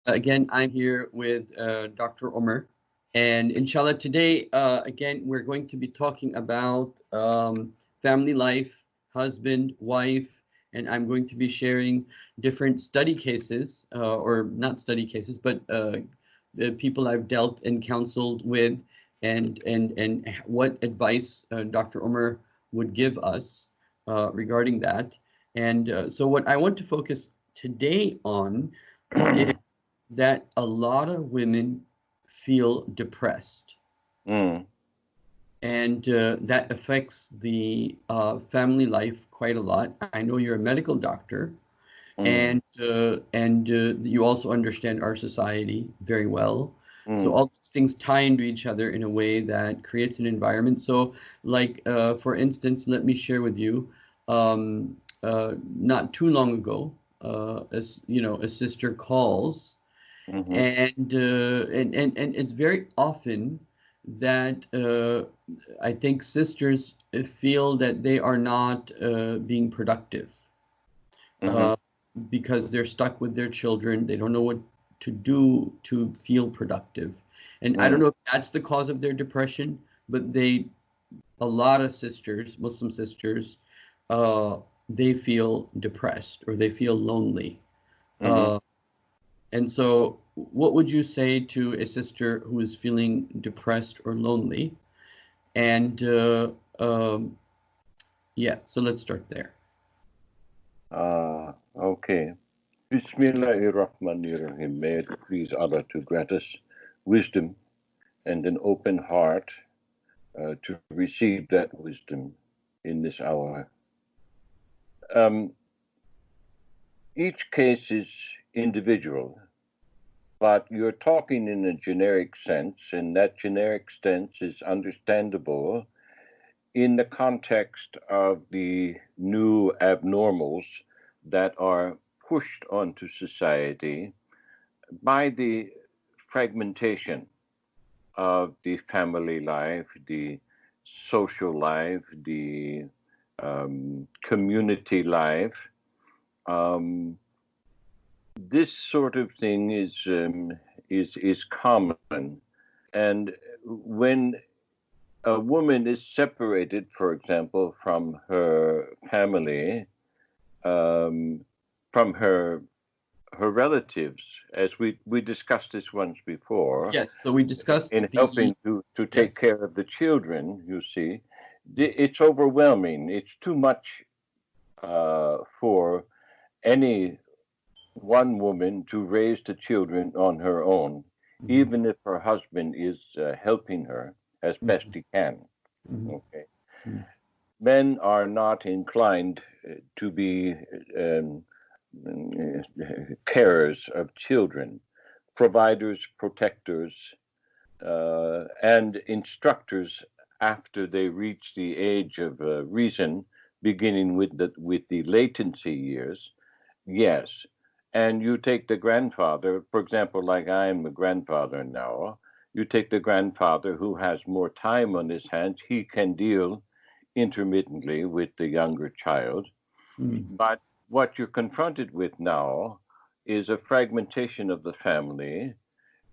Again, I'm here with Dr. Omar, and inshallah, today, again, we're going to be talking about family life, husband, wife, and I'm going to be sharing different study cases, or not study cases, but the people I've dealt and counseled with, and what advice Dr. Omar would give us regarding that. And so, what I want to focus today on is that a lot of women feel depressed, Mm, and that affects the family life quite a lot. I know you're a medical doctor, mm, and you also understand our society very well. So mm, all these things tie into each other in a way that creates an environment. So, like for instance, let me share with you. Not too long ago, as you know, a sister calls mhm, and it's very often that I think sisters feel that they are not being productive mhm, uh, because they're stuck with their children. They don't know what to do to feel productive, and I don't mm, know if that's the cause of their depression, but a lot of sisters, Muslim sisters, uh, they feel depressed or they feel lonely. mhm. Uh, And so, what would you say to a sister who is feeling depressed or lonely? And yeah, so let's start there. Okay. Bismillahirrahmanirrahim. May it please Allah to grant us wisdom and an open heart to receive that wisdom in this hour. Um, each case is individual, but you're talking in a generic sense, and that generic sense is understandable in the context of the new abnormals that are pushed onto society by the fragmentation of the family life, the social life, the community life. Um, this sort of thing is common, and when a woman is separated, for example, from her family, um, from her relatives, as we discussed this once before, Yes, so we discussed in the helping to take yes. care of the children, you see, it's overwhelming. It's too much for any one woman to raise the children on her own, Mhm, even if her husband is helping her as best mhm, he can. mhm, Okay, mhm, men are not inclined to be carers of children, providers, protectors, and instructors after they reach the age of reason, beginning with the latency years. Yes, and you take the grandfather, for example, like I am a grandfather now. You take the grandfather who has more time on his hands. He can deal intermittently with the younger child. mhm, But what you're confronted with now is a fragmentation of the family.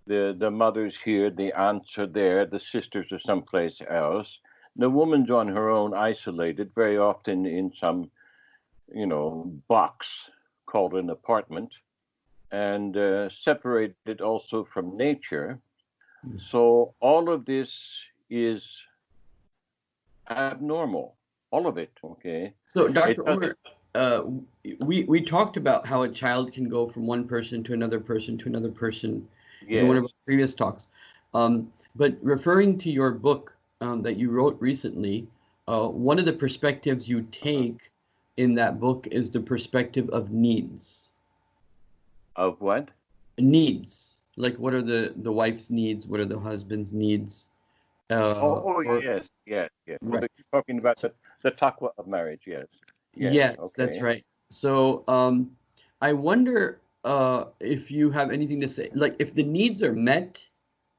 The mother's here, the aunts are there, the sisters are someplace else. The woman's on her own, isolated, very often in some, box called an apartment, and separated also from nature. mhm. So all of this is abnormal, all of it. Okay, So, it Dr. doesn't. Omar, uh, we talked about how a child can go from one person to another person to another person in one Yes. of our previous talks. But referring to your book that you wrote recently, one of the perspectives you take in that book is the perspective of needs. Of what? Needs, like what are the wife's needs? What are the husband's needs? Oh, Or yes, yes, yes. Oh, right. you're talking about the taqwa of marriage. Yes, yes. Yes, that's Okay. right. So, I wonder if you have anything to say. Like, if the needs are met,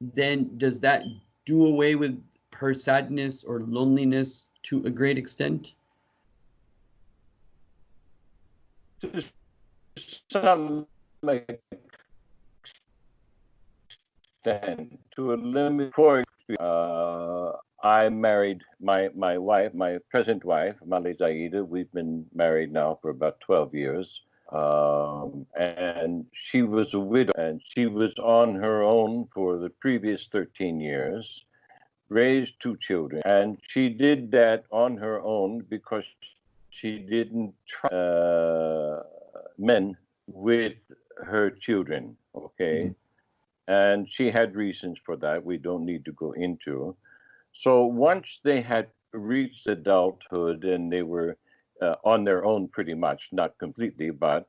then does that do away with her sadness or loneliness to a great extent? To some extent, extent, to a limit. For I married my wife, my present wife, Mali Zaida. We've been married now for about 12 years. And she was a widow, and she was on her own for the previous 13 years, raised two children. And she did that on her own because she didn't trust men with her children, okay? And she had reasons for that we don't need to go into. So once they had reached adulthood and they were on their own pretty much, not completely, but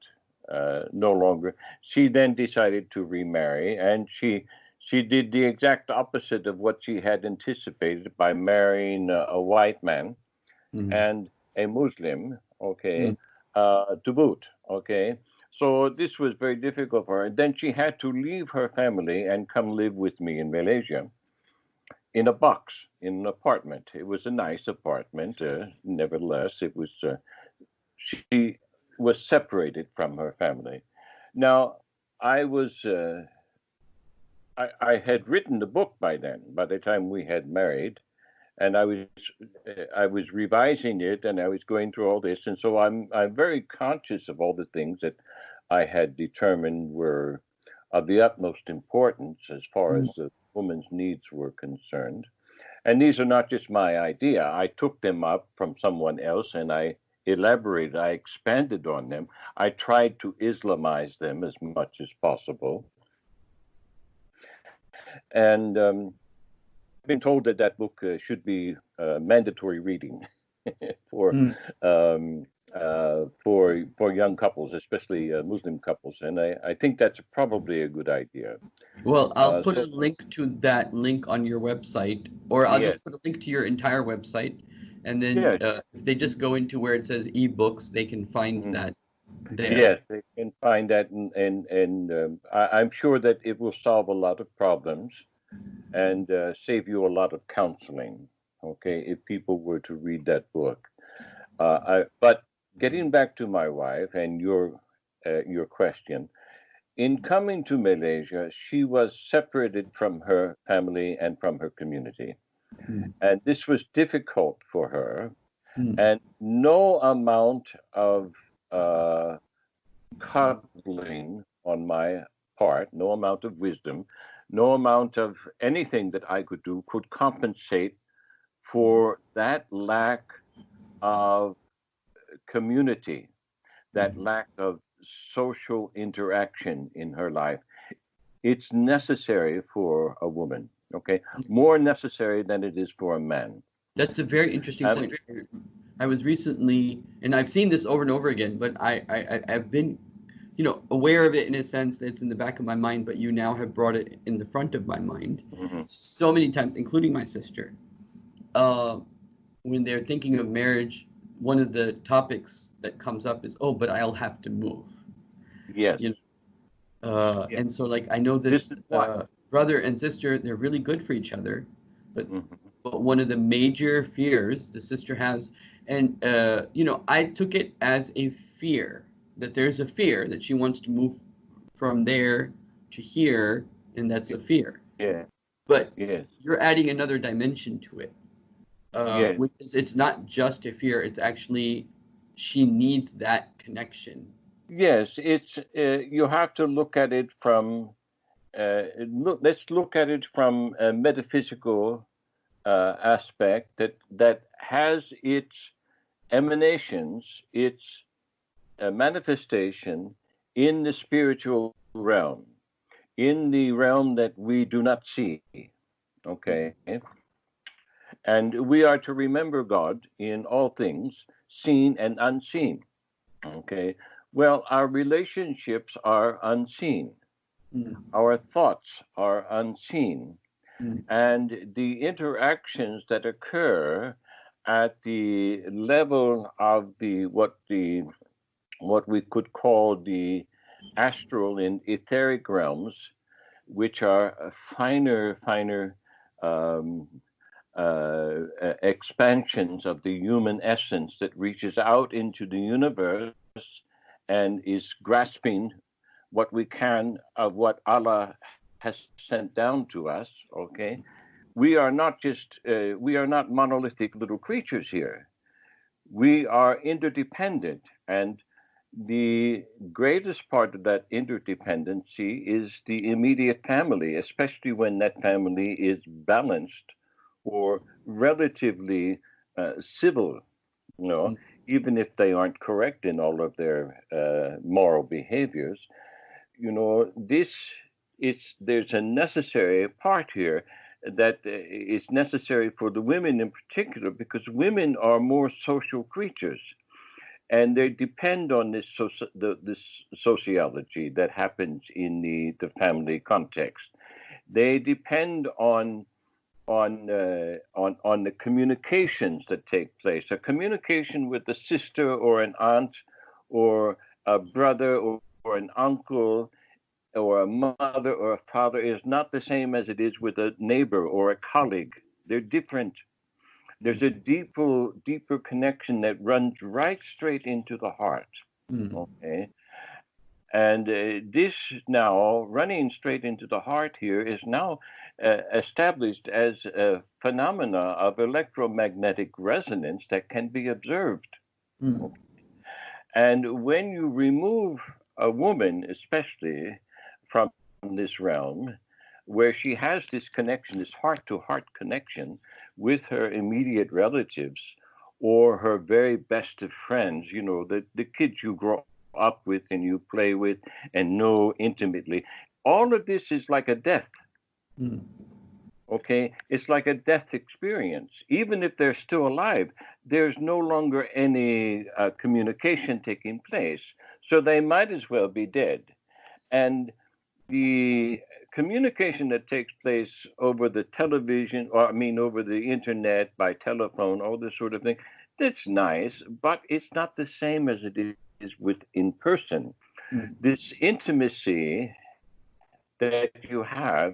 no longer, she then decided to remarry, and she did the exact opposite of what she had anticipated by marrying a white man and a Muslim, okay, to boot, okay. So this was very difficult for her. And then she had to leave her family and come live with me in Malaysia in a box, in an apartment. It was a nice apartment. Nevertheless, it was she was separated from her family. Now, I was I had written the book by then. By the time we had married, and I was revising it, and I was going through all this, and so I'm very conscious of all the things that I had determined were of the utmost importance as far as the woman's needs were concerned. And these are not just my idea. I took them up from someone else, and I elaborated, I expanded on them. I tried to Islamize them as much as possible. And I've been told that that book should be mandatory reading for for young couples, especially Muslim couples, and I think that's probably a good idea. Well, I'll put a link to that link on your website, or I'll Yes. just put a link to your entire website, and then Yes. if they just go into where it says ebooks, they can find that there. Yes, they can find that, and I'm sure that it will solve a lot of problems and save you a lot of counseling. Okay, if people were to read that book. But getting back to my wife and your question, in coming to Malaysia, she was separated from her family and from her community, and this was difficult for her. And no amount of coddling on my part, no amount of wisdom, no amount of anything that I could do could compensate for that lack of community, that lack of social interaction in her life. It's necessary for a woman, okay? More necessary than it is for a man. That's a very interesting subject. I was recently, and I've seen this over and over again, but I've been, aware of it in a sense that it's in the back of my mind, but you now have brought it in the front of my mind so many times, including my sister. When they're thinking of marriage, one of the topics that comes up is, oh, but I'll have to move. Yes. And so, like, I know this brother and sister, they're really good for each other, but one of the major fears the sister has, and I took it as a fear, that there's a fear that she wants to move from there to here, and that's a fear. Yeah. But you're adding another dimension to it, which is, it's not just a fear, it's actually she needs that connection. Yes, it's you have to look at it from let's look at it from a metaphysical aspect that has its emanations, its manifestation in the spiritual realm, in the realm that we do not see. Okay, and we are to remember God in all things, seen and unseen. Okay. Well, our relationships are unseen. Our thoughts are unseen. And the interactions that occur at the level of what we could call the astral and etheric realms, which are finer expansions of the human essence that reaches out into the universe and is grasping what we can of what Allah has sent down to us, okay, we are not monolithic little creatures here. We are interdependent, and the greatest part of that interdependency is the immediate family, especially when that family is balanced or relatively civil, you know, even if they aren't correct in all of their moral behaviors. You know, this it's there's a necessary part here that is necessary for the women in particular, because women are more social creatures, and they depend on this sociology that happens in the family context. They depend on the communications that take place. A communication with a sister or an aunt or a brother or an uncle or a mother or a father is not the same as it is with a neighbor or a colleague. They're different. There's a deeper connection that runs right straight into the heart. Okay. And this now, running straight into the heart here, is now established as a phenomena of electromagnetic resonance that can be observed. Mm. And when you remove a woman, especially from this realm, where she has this connection, this heart to heart connection with her immediate relatives or her very best of friends, you know, the kids you grow up with and you play with and know intimately, all of this is like a death. Mm. Okay, it's like a death experience. Even if they're still alive, there's no longer any communication taking place. So they might as well be dead. And the communication that takes place over the television, or I mean, over the internet, by telephone, all this sort of thing, that's nice, but it's not the same as it is with in person. Mm. This intimacy that you have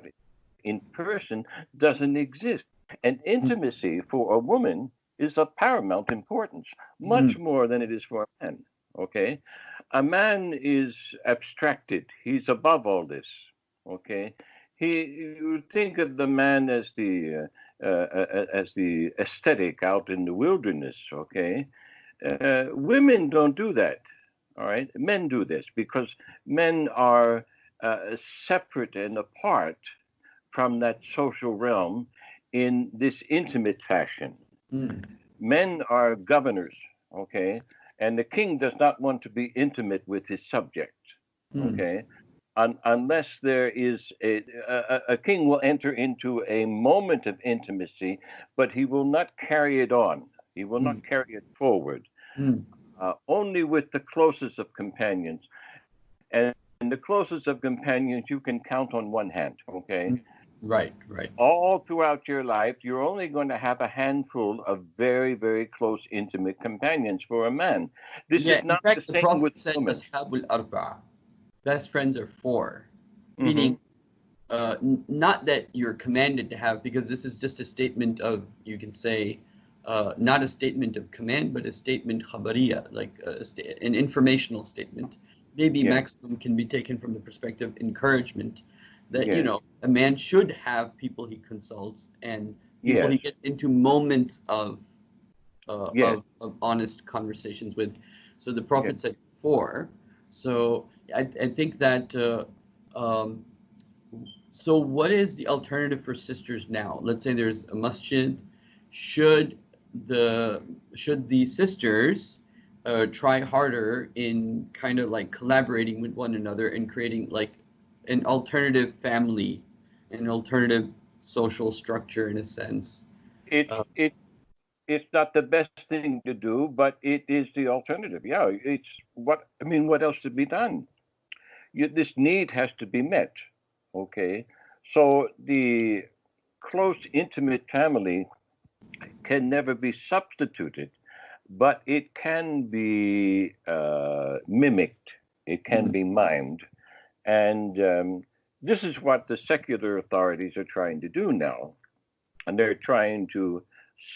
in person doesn't exist. And Mm. intimacy for a woman is of paramount importance, much Mm. more than it is for a man. Okay? A man is abstracted, he's above all this. Okay? You think of the man as the aesthetic out in the wilderness. Okay? Women don't do that. All right? Men do this because men are separate and apart from that social realm in this intimate fashion. Mm. Men are governors, okay? And the king does not want to be intimate with his subject, Mm. okay? Unless there is a king will enter into a moment of intimacy, but he will not carry it on. He will Mm. not carry it forward. Mm. Only with the closest of companions. And the closest of companions you can count on one hand, okay? Mm. Right, right. All throughout your life, you're only going to have a handful of very, very close, intimate companions for a man. This Yeah, is in not the fact, the same Prophet with said, women. Ashabul Arba'a, best friends are four, Mm-hmm. meaning not that you're commanded to have, because this is just a statement of, you can say, not a statement of command, but a statement khabariya, like an informational statement. Maybe Yeah. maximum can be taken from the perspective of encouragement, that, Yes. a man should have people he consults and people Yes. he gets into moments of Yes. of honest conversations with. So the Yes. Prophet said four. So I think that um, so what is the alternative for sisters now? Let's say there's a masjid. Should the should the sisters try harder in kind of like collaborating with one another and creating like an alternative family, an alternative social structure in a sense? It's Uh, it it's not the best thing to do, but it is the alternative. Yeah. It's what I mean. What else to be done? This need has to be met. Okay. So the close, intimate family can never be substituted, but it can be mimicked, it can mm, be mimed. And this is what the secular authorities are trying to do now. And they're trying to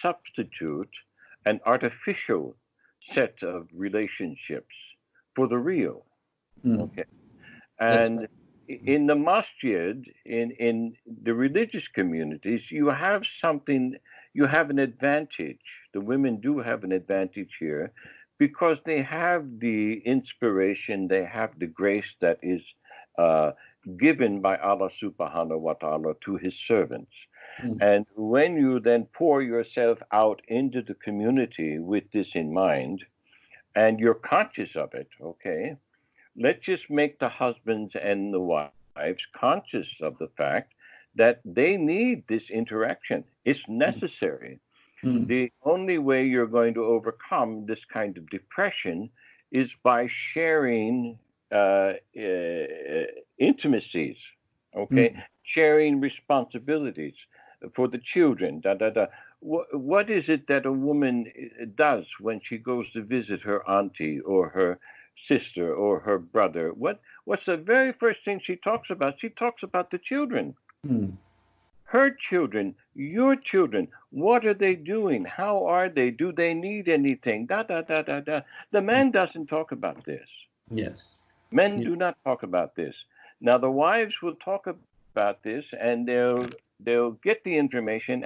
substitute an artificial set of relationships for the real. mm, Okay. that's And in the masjid, in the religious communities, you have something, you have an advantage. The women do have an advantage here because they have the inspiration, they have the grace that is uh, given by Allah subhanahu wa ta'ala to his servants. Mm. And when you then pour yourself out into the community with this in mind, and you're conscious of it, okay, let's just make the husbands and the wives conscious of the fact that they need this interaction. It's necessary. Mm. The only way you're going to overcome this kind of depression is by sharing intimacies, okay? Mm. Sharing responsibilities for the children. What is it that a woman does when she goes to visit her auntie or her sister or her brother? What's the very first thing she talks about? She talks about the children. Mm. Her children, your children, what are they doing? How are they? Do they need anything? The man doesn't talk about this. Yes. Men Yeah. do not talk about this. Now the wives will talk about this, and they'll get the information,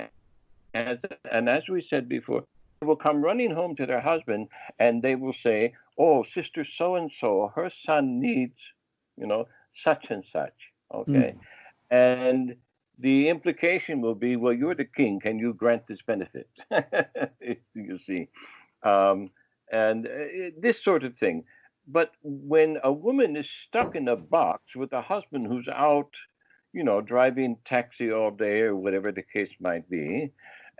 and as we said before, they will come running home to their husband, and they will say, "Oh, sister so and so, her son needs, such and such." Okay, Mm. and the implication will be, well, you're the king. Can you grant this benefit? You see, um, and this sort of thing. But when a woman is stuck in a box with a husband who's out, driving taxi all day or whatever the case might be,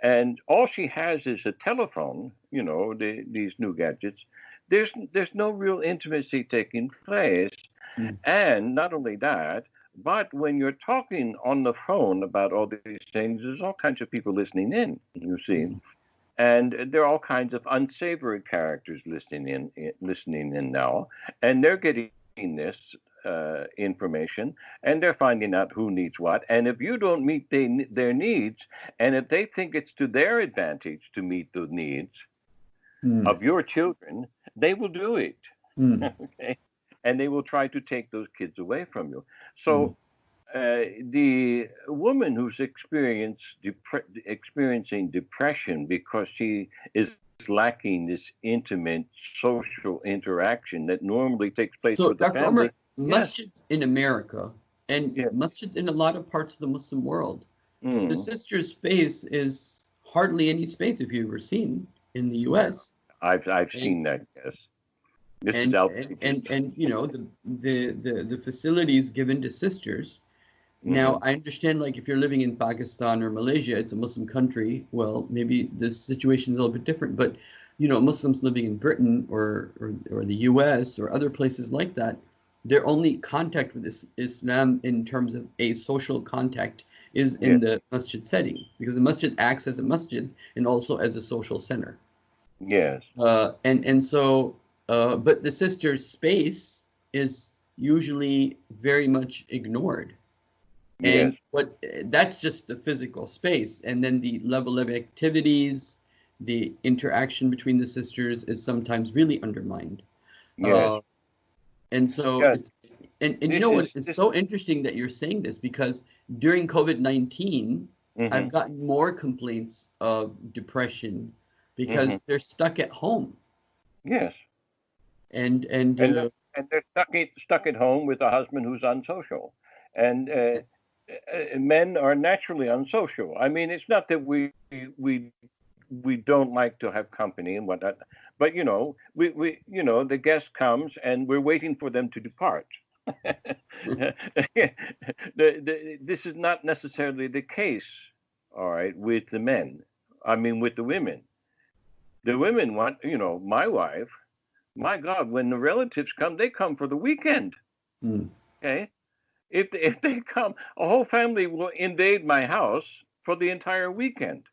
and all she has is a telephone, these new gadgets, there's no real intimacy taking place. Mm. And not only that, but when you're talking on the phone about all these things, there's all kinds of people listening in, you see. Mm. And there are all kinds of unsavory characters listening in now, and they're getting this information, and they're finding out who needs what. And if you don't meet their needs, and if they think it's to their advantage to meet the needs Mm. of your children, they will do it. Mm. Okay, and they will try to take those kids away from you. Mm. So the woman who's experiencing depression because she is lacking this intimate social interaction that normally takes place So, with the Dr. family. Omar, Yes. masjids in America and Yes. masjids in a lot of parts of the Muslim world, the Mm. sisters' space is hardly any space if you've ever seen in the Yeah. U.S. I've And seen that. Yes. This is and and outrageous. and the facilities given to sisters. Now, Hmm. I understand, like, if you're living in Pakistan or Malaysia, it's a Muslim country. Well, maybe the situation is a little bit different, but Muslims living in Britain or the U.S. or other places like that, their only contact with Islam in terms of a social contact is in Yes. the masjid setting, because the masjid acts as a masjid and also as a social center. Yes. But the sister's space is usually very much ignored. Yes. And that's just the physical space. And then the level of activities, the interaction between the sisters is sometimes really undermined. Yes. Uh, and so Yes. and you This know is what? It's this. so interesting that you're saying this, because during COVID-19, Hmm. I've gotten more complaints of depression Hmm. because they're stuck at home. Yes. And and and uh, and they're stuck at home with a husband who's unsocial, and men are naturally unsocial. I mean, it's not that we we don't like to have company and whatnot, but the guest comes and we're waiting for them to depart. This is not necessarily the case, all right, with the men. I mean, with the women. The women want, my wife. My God, when the relatives come, they come for the weekend. mm, Okay, if they come, a whole family will invade my house for the entire weekend.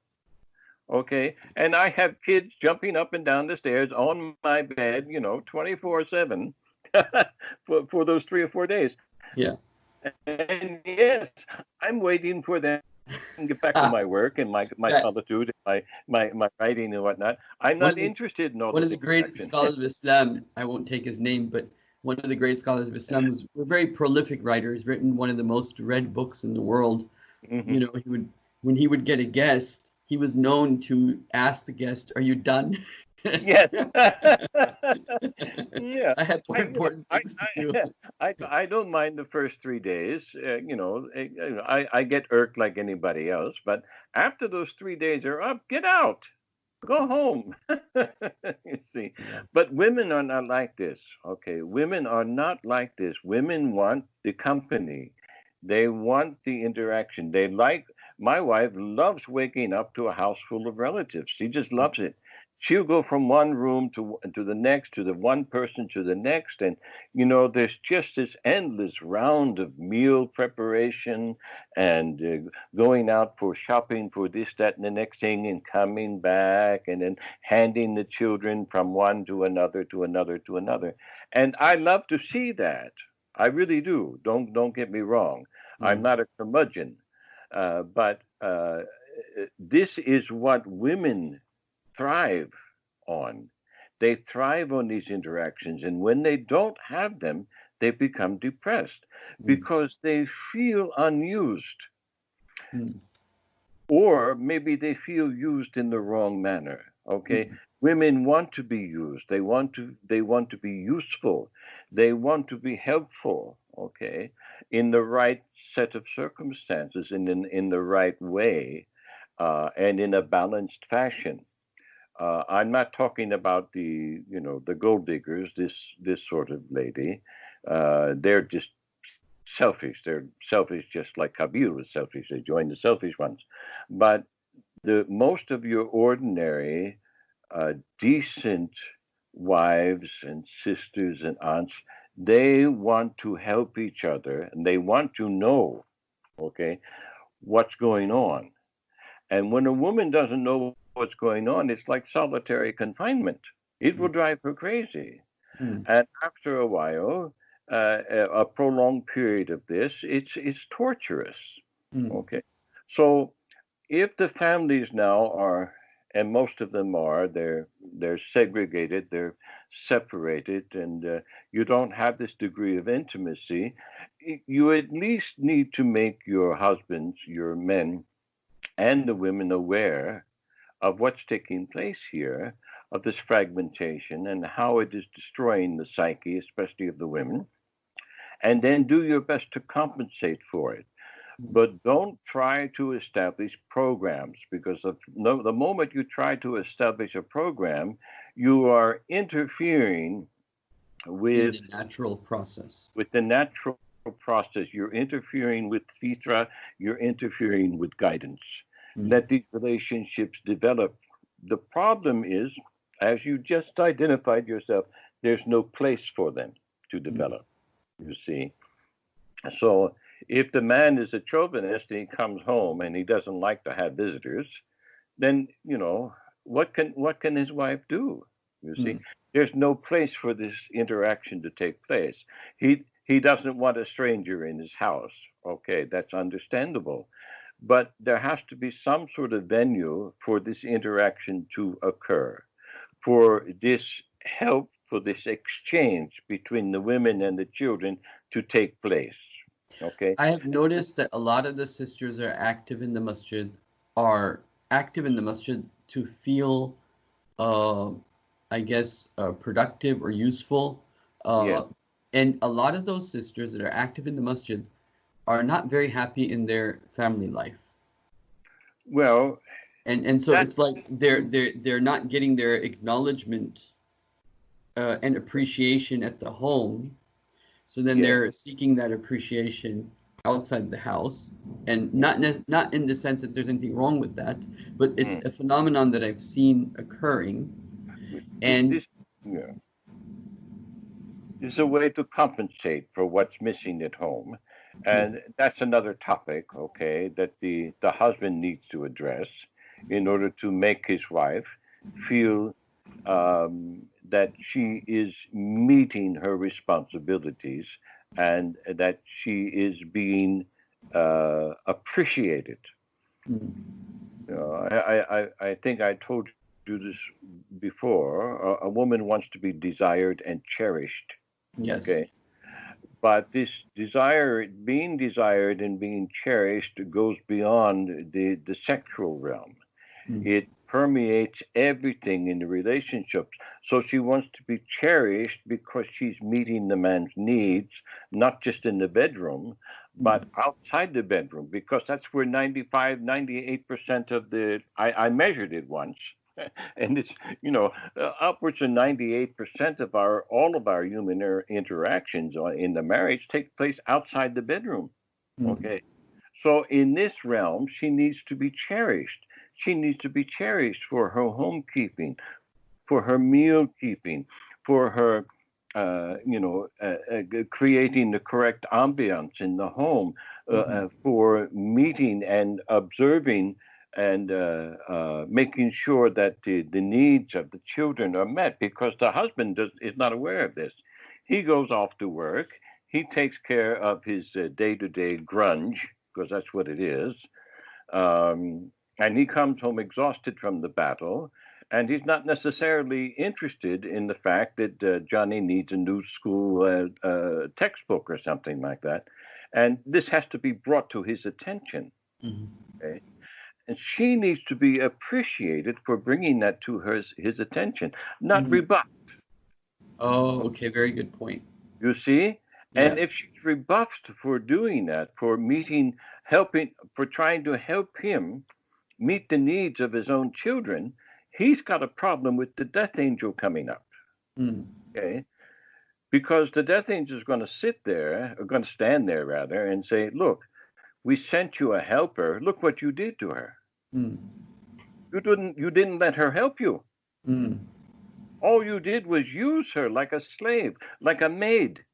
Okay, and I have kids jumping up and down the stairs on my bed, 24/7 for those 3 or 4 days. yeah. And yes, I'm waiting for them to get back to Ah, my work and my that solitude, and my writing and whatnot. I'm one not of the interested in all one the of the great distraction. scholars of Islam, I won't take his name, but one of the great scholars of Islam, was a very prolific writer. He's written one of the most read books in the world. Hmm. You know, when he would get a guest, he was known to ask the guest, "Are you done?" Yes. Yeah. I had more I, you know, important things to do. I don't mind the first 3 days. I get irked like anybody else, but after those 3 days are up, get out, go home. You see, Yeah. but women are not like this. Okay, women are not like this. Women want the company. They want the interaction. They like, my wife loves waking up to a house full of relatives. She just loves it. She'll go from one room to the next, to the one person to the next, and there's just this endless round of meal preparation and going out for shopping for this, that, and the next thing, and coming back, and then handing the children from one to another to another to another. And I love to see that. I really do. Don't get me wrong. I'm Mm, not a curmudgeon, but this is what women thrive on. They thrive on these interactions, and when they don't have them, they become depressed mm, because they feel unused, mm, or maybe they feel used in the wrong manner. Okay, mm, women want to be used. They want to be useful. They want to be helpful. Okay, in the right set of circumstances, and in the right way, and in a balanced fashion. I'm not talking about the gold diggers, this sort of lady. They're just selfish. They're selfish, just like Kabir was selfish. They joined the selfish ones. But the most of your ordinary, decent wives and sisters and aunts, they want to help each other, and they want to know, okay, what's going on. And when a woman doesn't know what's going on, it's like solitary confinement. It will mm, drive her crazy. mm, And after a while, a prolonged period of this, it's torturous. mm, Okay. So if the families now are, and most of them are, they're segregated, they're separated, and you don't have this degree of intimacy, you at least need to make your husbands, your men, and the women aware of what's taking place here, of this fragmentation and how it is destroying the psyche, especially of the women, and then do your best to compensate for it. mm, But don't try to establish programs, because the moment you try to establish a program, you are interfering in with the natural process. the natural process. You're interfering with fitra, you're interfering with guidance. Mm, Let these relationships develop. The problem is, as you just identified yourself, there's no place for them to mm, develop, you see. So if the man is a chauvinist and he comes home and he doesn't like to have visitors, then what can his wife do? You see, mm, there's no place for this interaction to take place. He doesn't want a stranger in his house. Okay, that's understandable, but there has to be some sort of venue for this interaction to occur, for this help, for this exchange between the women and the children to take place. Okay. I have noticed that a lot of the sisters are active in the masjid, are active in the masjid to feel, uh, I guess, productive or useful. Yes. Uh, and a lot of those sisters that are active in the masjid are not very happy in their family life. Well, And so that. it's like they're not getting their acknowledgement and appreciation at the home. So then Yes. they're seeking that appreciation outside the house, and Mm, not in the sense that there's anything wrong with that, but it's mm. a phenomenon that I've seen occurring. And This, yeah, is a way to compensate for what's missing at home. yeah, And that's another topic, okay, that the husband needs to address in order to make his wife feel that she is meeting her responsibilities and that she is being appreciated. mm, I think I told you this before. A woman wants to be desired and cherished. Yes. Okay. But this desire, being desired and being cherished, goes beyond the sexual realm. Mm. It permeates everything in the relationships. So she wants to be cherished because she's meeting the man's needs, not just in the bedroom, Mm. but outside the bedroom, because that's where 95, 98% of I measured it once. And it's, upwards of 98% of all of our human interactions in the marriage take place outside the bedroom. Mm. Okay. So in this realm, she needs to be cherished. She needs to be cherished for her homekeeping, for her meal keeping, for her, creating the correct ambiance in the home, Mhm. for meeting and observing and making sure that the needs of the children are met, because the husband is not aware of this. He goes off to work. He takes care of his day-to-day grunge, because that's what it is. And he comes home exhausted from the battle, and he's not necessarily interested in the fact that Johnny needs a new school textbook or something like that. And this has to be brought to his attention. Mhm. Okay? And she needs to be appreciated for bringing that to his attention, not Mhm. rebuffed. Oh, okay. Very good point. You see? Yeah. And if she's rebuffed for doing that, for helping, for trying to help him meet the needs of his own children, he's got a problem with the death angel coming up. Mm. Okay. Because the death angel is going to sit there, or going to stand there rather, and say, look, we sent you a helper. Look what you did to her. Mm. You didn't let her help you. Mm. All you did was use her like a slave, like a maid.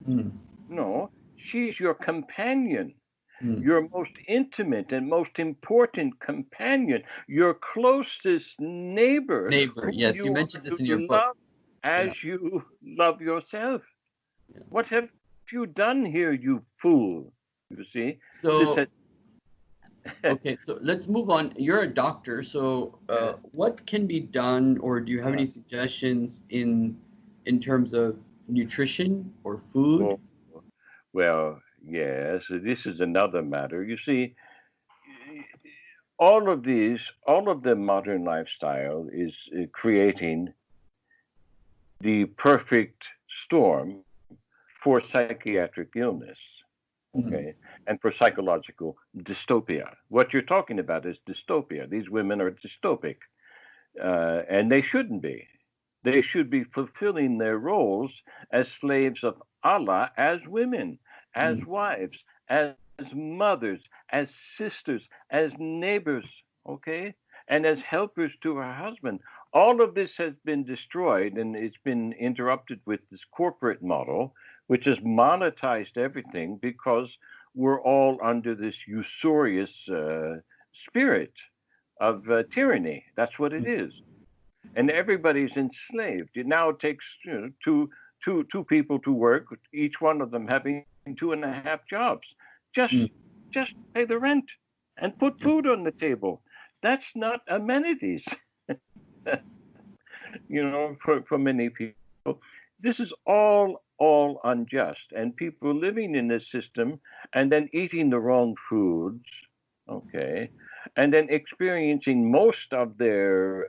Mm. No, she's your companion, Mm. your most intimate and most important companion, your closest neighbor, Neighbor. whom Yes, you you are mentioned this to in your book. love Yeah. as you love yourself. Yeah. What have you done here, you fool? You see, this So, has, okay, so let's move on. You're a doctor, so yeah, what can be done, or do you have uh, any suggestions in terms of nutrition or food? oh, well, yes, this is another matter. You see, all of the modern lifestyle is creating the perfect storm for psychiatric illness, Mm. okay, and for psychological dystopia. What you're talking about is dystopia. These women are dystopic, and they shouldn't be. They should be fulfilling their roles as slaves of Allah, as women, as Mm. wives, as mothers, as sisters, as neighbors, okay, and as helpers to her husband. All of this has been destroyed, and it's been interrupted with this corporate model, which has monetized everything, because we're all under this usurious spirit of tyranny. That's what it is, and everybody's enslaved. It now takes, two people to work, each one of them having 2.5 jobs, just Mm. just pay the rent and put Yeah. food on the table. That's not amenities, for many people. This is all unjust, and people living in this system and then eating the wrong foods, okay, and then experiencing most of their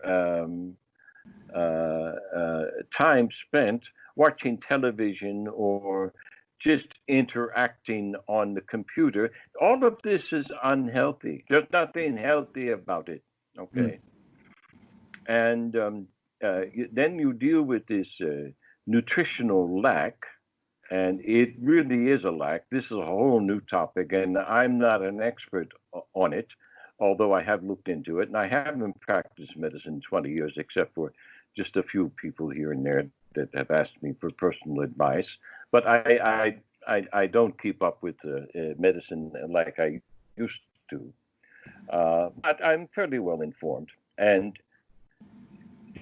time spent watching television or just interacting on the computer. All of this is unhealthy. There's nothing healthy about it. Mm. Okay. And then you deal with this nutritional lack, and it really is a lack. This is a whole new topic, and I'm not an expert on it, although I have looked into it, and I haven't practiced medicine 20 years, except for just a few people here and there that have asked me for personal advice. But I don't keep up with medicine like I used to. But I'm fairly well informed, and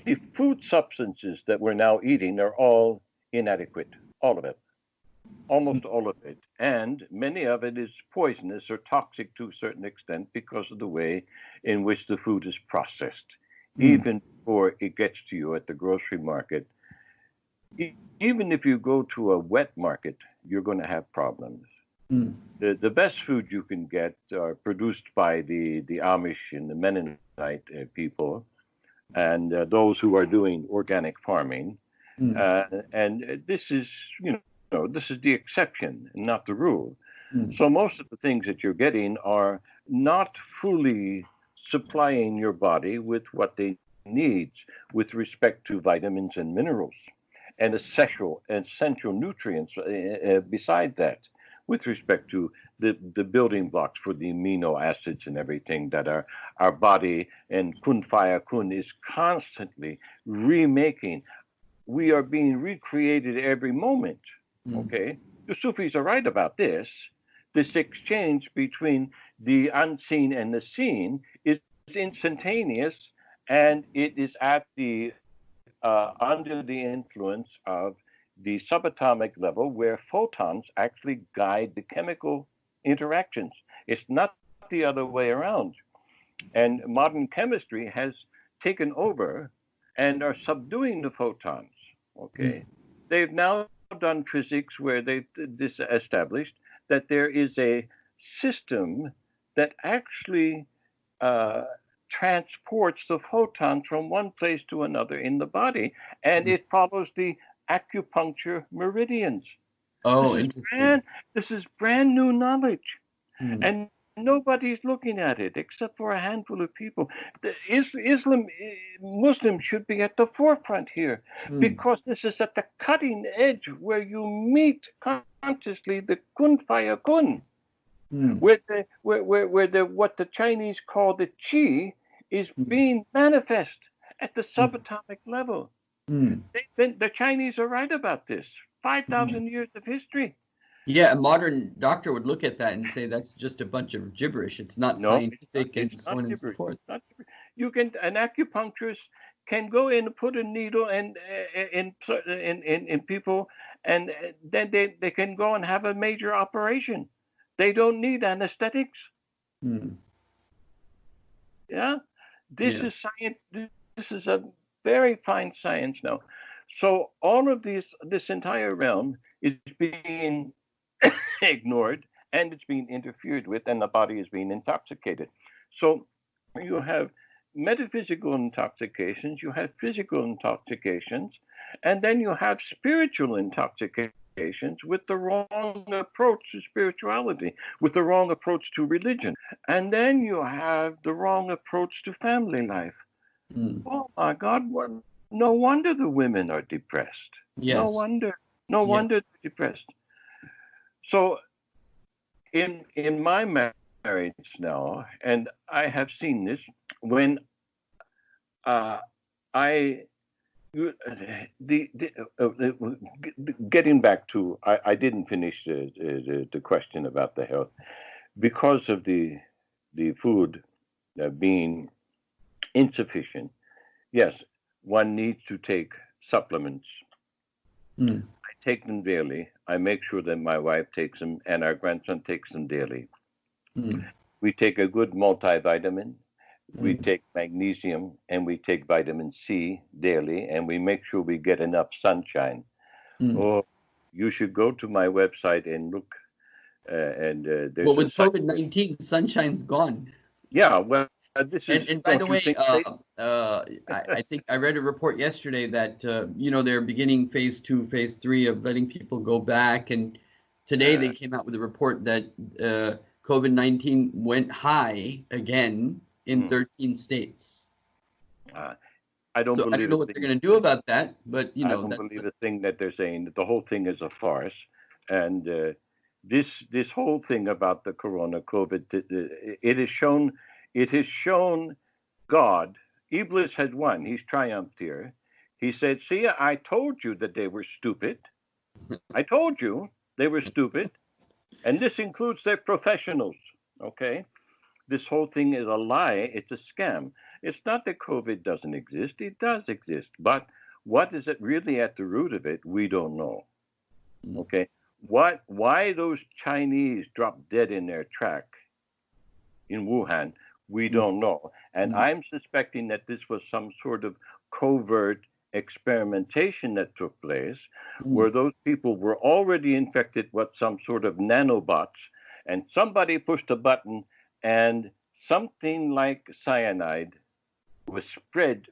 the food substances that we're now eating are all inadequate, all of it, Mm. almost all of it. And many of it is poisonous or toxic to a certain extent because of the way in which the food is processed. Mm. Even before it gets to you at the grocery market, Even if you go to a wet market, you're going to have problems. Mm. The best food you can get are produced by the Amish and the Mennonite people, and those who are doing organic farming. Mm. And this is, this is the exception, not the rule. Mm. So most of the things that you're getting are not fully supplying your body with what they needs with respect to vitamins and minerals and essential nutrients beside that with respect to the building blocks for the amino acids and everything that our body and kun faya kun is constantly remaking. We are being recreated every moment. Mm. Okay, the Sufis are right about this. This exchange between the unseen and the seen is instantaneous, and it is at the under the influence of the subatomic level, where photons actually guide the chemical interactions. It's not the other way around. And modern chemistry has taken over and are subduing the photons. Mm. Okay, they've now done physics where they've established that there is a system that actually uh, transports the photons from one place to another in the body, and Mm. it follows the acupuncture meridians. Oh, This is interesting. brand this is brand new knowledge, Mm. and nobody's looking at it except for a handful of people. Muslims should be at the forefront here Mm. because this is at the cutting edge where you meet consciously the kun faya kun, Mm. where what the Chinese call the qi is Mm. being manifest at the Mm. subatomic level. Mm. The Chinese are right about this. Mm. 5,000 years of history. Yeah, a modern doctor would look at that and say that's just a bunch of gibberish. It's not No, it's not. scientific and It's so not on and so gibberish. forth. It's not gibberish. You can an acupuncturist can go in and put a needle and in people, and then they can go and have a major operation. They don't need anesthetics. Mm. Yeah, this Yeah. is science. This is a very fine science now. So all of this entire realm is being ignored, and it's being interfered with, and the body is being intoxicated. So you have metaphysical intoxications, you have physical intoxications, and then you have spiritual intoxications with the wrong approach to spirituality, with the wrong approach to religion. And then you have the wrong approach to family life. Mm. Oh my God, no wonder the women are depressed. No Yes. wonder. No Yes. wonder they're depressed. So in my marriage now, and I have seen this when uh, I getting back to I didn't finish the question about the health because of the food being insufficient. Yes, one needs to take supplements. Mm. I take them daily. I make sure that my wife takes them and our grandson takes them daily. Mm. We take a good multivitamin. We Mm. take magnesium and we take vitamin C daily, and we make sure we get enough sunshine. Mm. Oh, you should go to my website and look. And Well, there's a with site. COVID-19, sunshine's gone. Yeah, well, this is. And by the Don't you way, think, Zaid? I think I read a report yesterday that they're beginning phase two, phase three of letting people go back, and today they Uh, came out with a report that COVID-19 went high again in mm, 13 states. uh, I don't So I don't believe know a what they're thing. going to do about that, but I don't that. believe a thing that they're saying. That the whole thing is a farce, and this whole thing about the corona COVID, it has shown God. Iblis has won. He's triumphed here. He said, "See, I told you that they were stupid. I told you they were stupid, and this includes their professionals." Okay, this whole thing is a lie. It's a scam. It's not that COVID doesn't exist. It does exist. But what is it really at the root of it? We don't know. Mm. Okay. Why those Chinese dropped dead in their track in Wuhan, we Mm. don't know. And Mm. I'm suspecting that this was some sort of covert experimentation that took place Mm. where those people were already infected with some sort of nanobots, and somebody pushed a button and something like cyanide was spread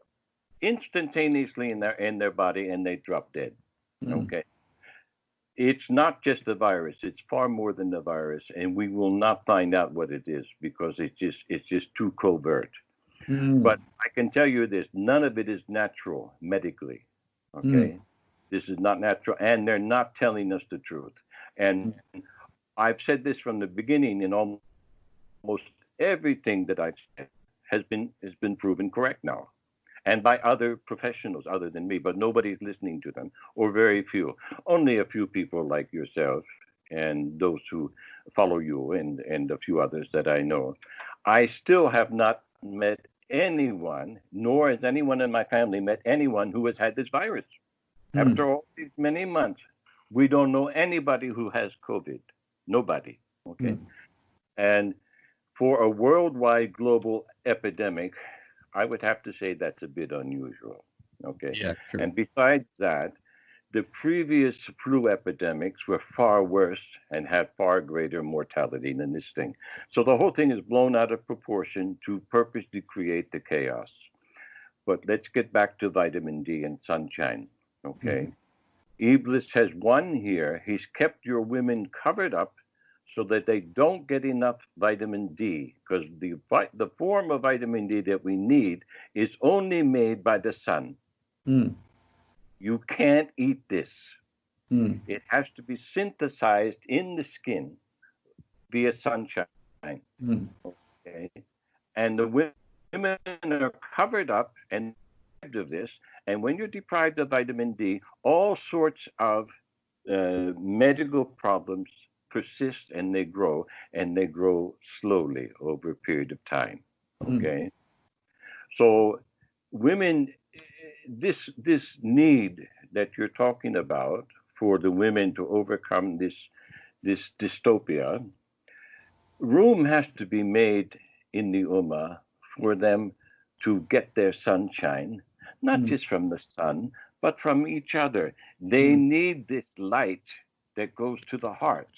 instantaneously in their body and they dropped dead. Mm. Okay. It's not just the virus, it's far more than the virus, and we will not find out what it is because it's just too covert. Mm. But I can tell you this, none of it is natural medically. Mm. Okay. This is not natural, and they're not telling us the truth. And I've said this from the beginning, and almost everything that I've said has been proven correct now, and by other professionals other than me, but nobody's listening to them, or very few. Only a few people like yourself and those who follow you, and a few others that I know. I still have not met anyone, nor has anyone in my family met anyone who has had this virus. Mm. After all these many months, we don't know anybody who has COVID. Nobody. Okay. Mm. And for a worldwide global epidemic, I would have to say that's a bit unusual. Okay. Yeah, true. And besides that, the previous flu epidemics were far worse and had far greater mortality than this thing. So the whole thing is blown out of proportion to purposely create the chaos. But let's get back to vitamin D and sunshine. Mm. Okay. Iblis has won here. He's kept your women covered up so that they don't get enough vitamin D, because the form of vitamin D that we need is only made by the sun. Mm. You can't eat this. Mm. It has to be synthesized in the skin via sunshine. Mm. Okay? And the women are covered up and deprived of this. And when you're deprived of vitamin D, all sorts of medical problems persist and they grow slowly over a period of time. Mm. Okay, so women, this need that you're talking about for the women to overcome this dystopia, room has to be made in the Ummah for them to get their sunshine, not Mm. just from the sun, but from each other. They Mm. need this light that goes to the heart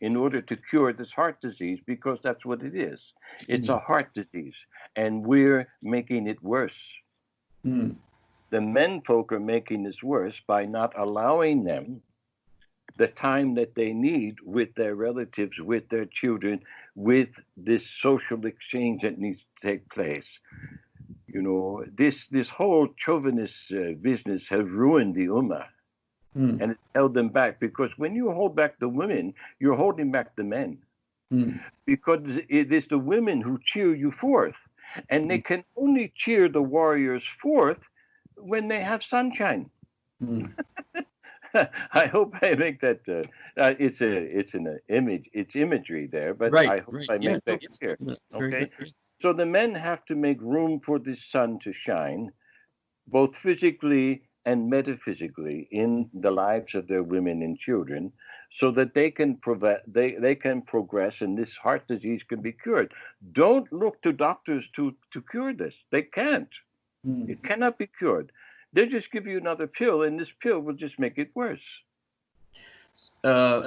in order to cure this heart disease, because that's what it is. It's Mm. a heart disease, and we're making it worse. Mm. The men folk are making this worse by not allowing them the time that they need with their relatives, with their children, with this social exchange that needs to take place. You know, this whole chauvinist business has ruined the ummah, Mm. and it's held them back, because when you hold back the women, you're holding back the men, Mm. because it is the women who cheer you forth, and they can only cheer the warriors forth when they have sunshine. Mm. I hope I make that. It's an image. It's imagery there, but Right, I hope right. I Yeah, make no, that clear. that's very Okay. good. Yes. So the men have to make room for the sun to shine, both physically and metaphysically, in the lives of their women and children, so that they can progress and this heart disease can be cured. Don't look to doctors to cure this. They can't. Mm. It cannot be cured. They just give you another pill, and this pill will just make it worse.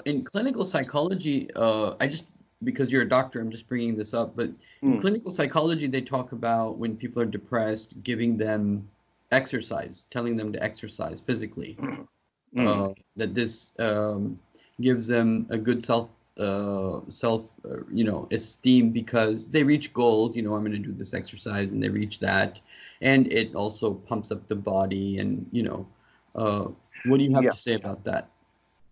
In clinical psychology, I just because you're a doctor, I'm just bringing this up. But in Mm, clinical psychology, they talk about when people are depressed, giving them exercise, telling them to exercise physically. mm. That this gives them a good esteem because they reach goals. I'm going to do this exercise, and they reach that, and it also pumps up the body. And what do you have Yeah. to say about that?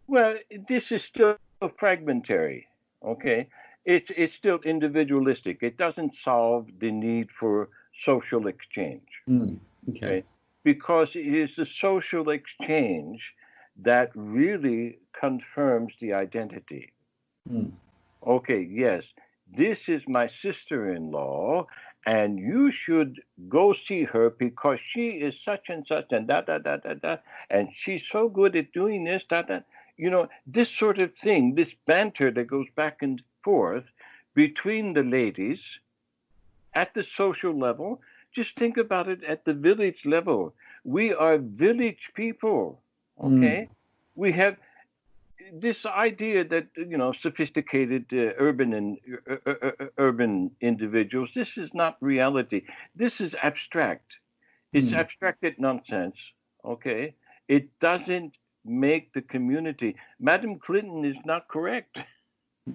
Well, this is still fragmentary. Okay. It's still individualistic. It doesn't solve the need for social exchange. Mm, okay. Okay. Because it is the social exchange that really confirms the identity. Mm, Okay, yes, this is my sister-in-law, and you should go see her because she is such and such and da da da da da, and she's so good at doing this, that that. This sort of thing, this banter that goes back and forth between the ladies at the social level. Just think about it at the village level. We are village people, Mm. okay? We have this idea that, sophisticated urban individuals. This is not reality. This is abstract. It's Mm. abstracted nonsense, okay? It doesn't make the community. Madam Clinton is not correct.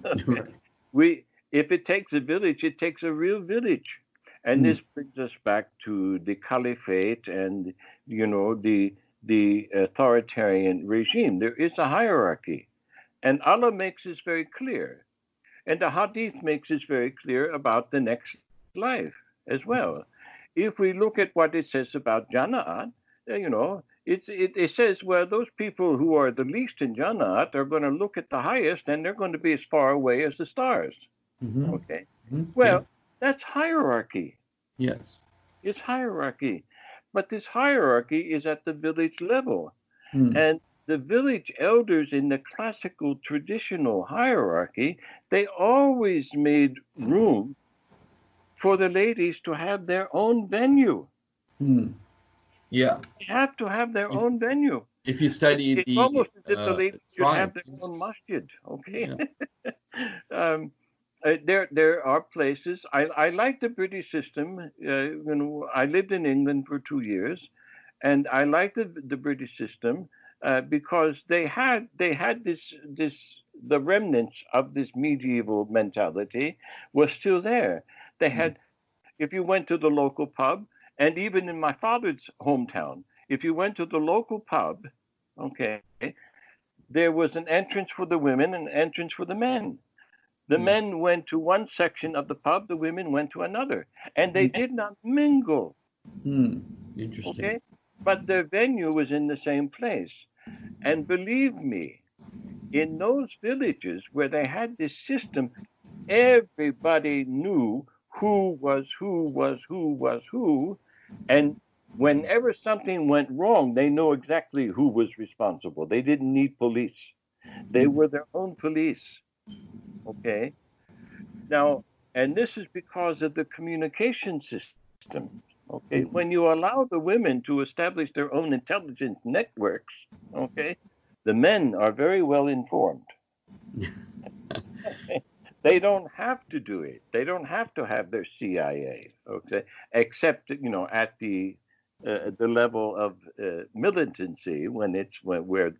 Okay. Right. We, if it takes a village, it takes a real village. And Mm. this brings us back to the caliphate and, the authoritarian regime. There is a hierarchy. And Allah makes this very clear. And the Hadith makes this very clear about the next life as well. If we look at what it says about Jannah, it says, well, those people who are the least in Jannah are going to look at the highest and they're going to be as far away as the stars. Mm-hmm. Okay. Mm-hmm. Yeah. Well, that's hierarchy. Yes. It's hierarchy. But this hierarchy is at the village level. Mm. And the village elders in the classical traditional hierarchy, they always made room for the ladies to have their own venue. Mm. Yeah. They have to have their If own venue. if you study It's the almost as if the ladies should have tribes, their own masjid. Okay. yeah. um, there are places. I like the British system. I lived in England for 2 years, and I like the British system because they had this the remnants of this medieval mentality was still there. They Mm. had, if you went to the local pub, and even in my father's hometown, if you went to the local pub, okay, there was an entrance for the women and an entrance for the men. The Yeah. men went to one section of the pub, the women went to another, and they Mhm. did not mingle, Mm. Interesting. okay? But their venue was in the same place. And believe me, in those villages where they had this system, everybody knew who was who was who was who. And whenever something went wrong, they knew exactly who was responsible. They didn't need police, they Mm. were their own police, okay? Now, and this is because of the communication system. Okay, when Mm. you allow the women to establish their own intelligence networks, okay, the men are very well informed. They don't have to do it. They don't have to have their CIA, okay, except at the level of militancy when it's where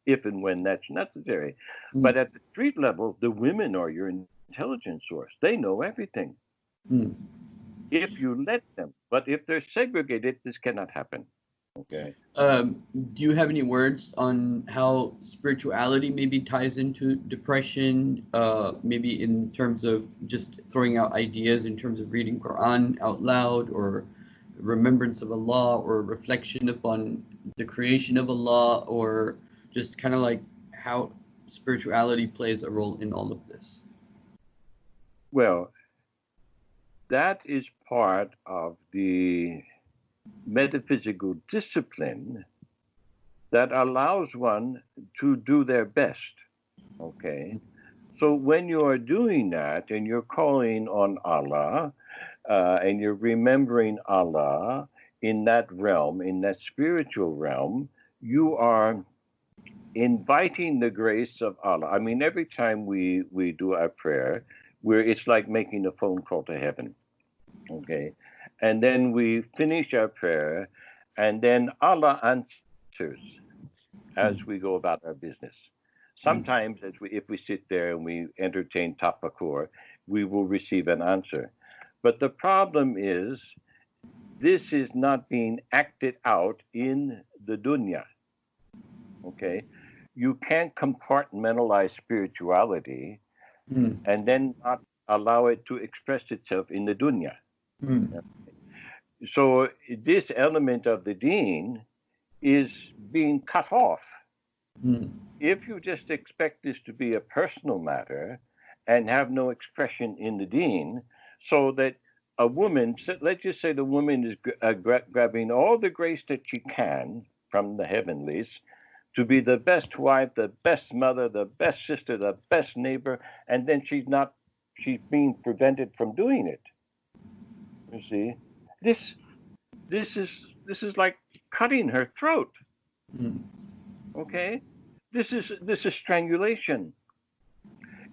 if and when that's necessary. Mm. But at the street level, the women are your intelligence source. They know everything Mm. if you let them. But if they're segregated, this cannot happen. Okay. Do you have any words on how spirituality maybe ties into depression? Maybe in terms of just throwing out ideas in terms of reading Quran out loud, or remembrance of Allah, or reflection upon the creation of Allah, or just kind of like how spirituality plays a role in all of this. Well, that is part of the metaphysical discipline that allows one to do their best. Okay. So when you are doing that and you're calling on Allah and you're remembering Allah in that realm, in that spiritual realm, you are inviting the grace of Allah. I mean, every time we do our prayer, it's like making a phone call to heaven. Okay. And then we finish our prayer, and then Allah answers as we Mm. go about our business. Mm. Sometimes, if we sit there and we entertain tapakur, we will receive an answer. But the problem is, this is not being acted out in the dunya. Okay, you can't compartmentalize spirituality Mm. and then not allow it to express itself in the dunya. Mm. So this element of the deen is being cut off. Mm. If you just expect this to be a personal matter and have no expression in the deen, so that a woman, let's just say the woman is grabbing all the grace that she can from the heavenlies to be the best wife, the best mother, the best sister, the best neighbor, and then she's being prevented from doing it. You see, this this is this is like cutting her throat. mm, Okay, this is strangulation.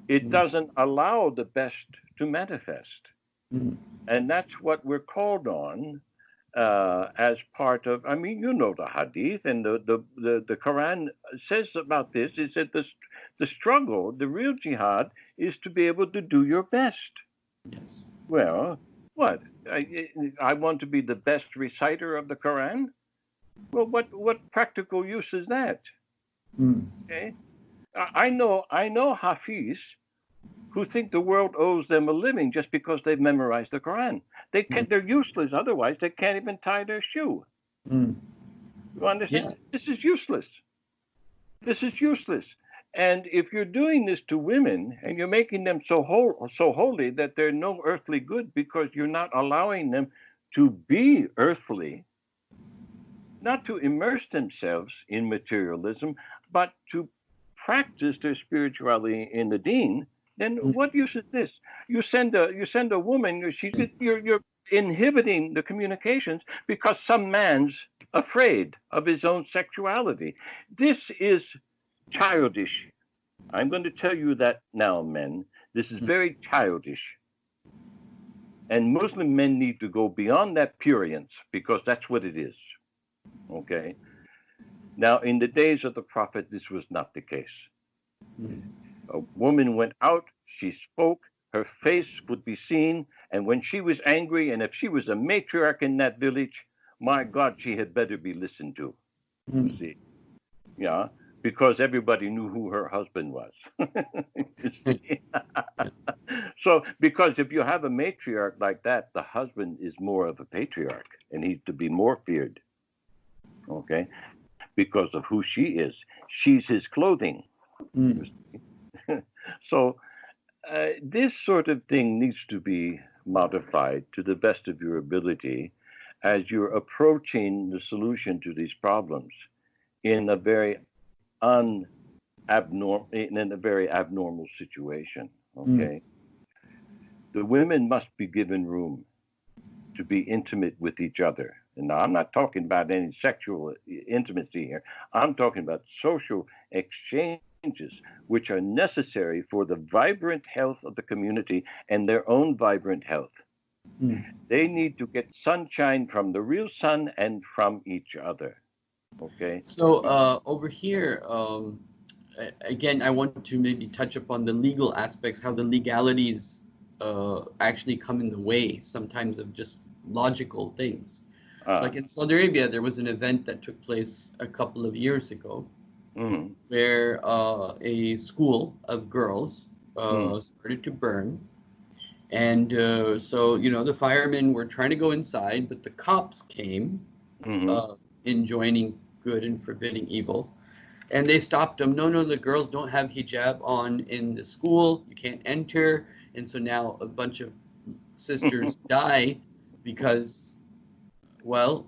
It mm, doesn't allow the best to manifest, mm, and that's what we're called on as part of. I mean, you know the Hadith and the Quran says about this. Is that the struggle, the real jihad, is to be able to do your best. yes. Well, what? I want to be the best reciter of the Quran. Well, what practical use is that? Mm, Okay, I know Hafiz who think the world owes them a living just because they've memorized the Quran. mm, They're useless otherwise. They can't even tie their shoe. mm. You understand? Yeah. This is useless. This is useless. And if you're doing this to women and you're making them so holy that they're no earthly good because you're not allowing them to be earthly, not to immerse themselves in materialism, but to practice their spirituality in the deen, then Mm, what use is this? You send a woman, you're inhibiting the communications because some man's afraid of his own sexuality. This is childish. I'm going to tell you that now, men. This is mm, very childish. And Muslim men need to go beyond that purience because that's what it is. Okay. Now, in the days of the Prophet, this was not the case. mm, A woman went out, she spoke, her face would be seen, and when she was angry, and if she was a matriarch in that village, my God, she had better be listened to. You mm. see, yeah, because everybody knew who her husband was. You see? So, because if you have a matriarch like that, the husband is more of a patriarch and he's to be more feared. Okay, because of who she is. She's his clothing. Mm, So this sort of thing needs to be modified to the best of your ability as you're approaching the solution to these problems in a very abnormal situation. mm. Okay, the women must be given room to be intimate with each other. And now I'm not talking about any sexual intimacy here. I'm talking about social exchanges which are necessary for the vibrant health of the community and their own vibrant health. Mm. They need to get sunshine from the real sun and from each other. Okay? So over here, again, I want to maybe touch upon the legal aspects, how the legalities actually come in the way sometimes of just logical things. Ah, Like in Saudi Arabia, there was an event that took place a couple of years ago mm, where a school of girls mm, started to burn. And so, the firemen were trying to go inside, but the cops came, mm, uh, enjoining good and forbidding evil. And they stopped them. No, no, the girls don't have hijab on in the school. You can't enter. And so now a bunch of sisters die because, well,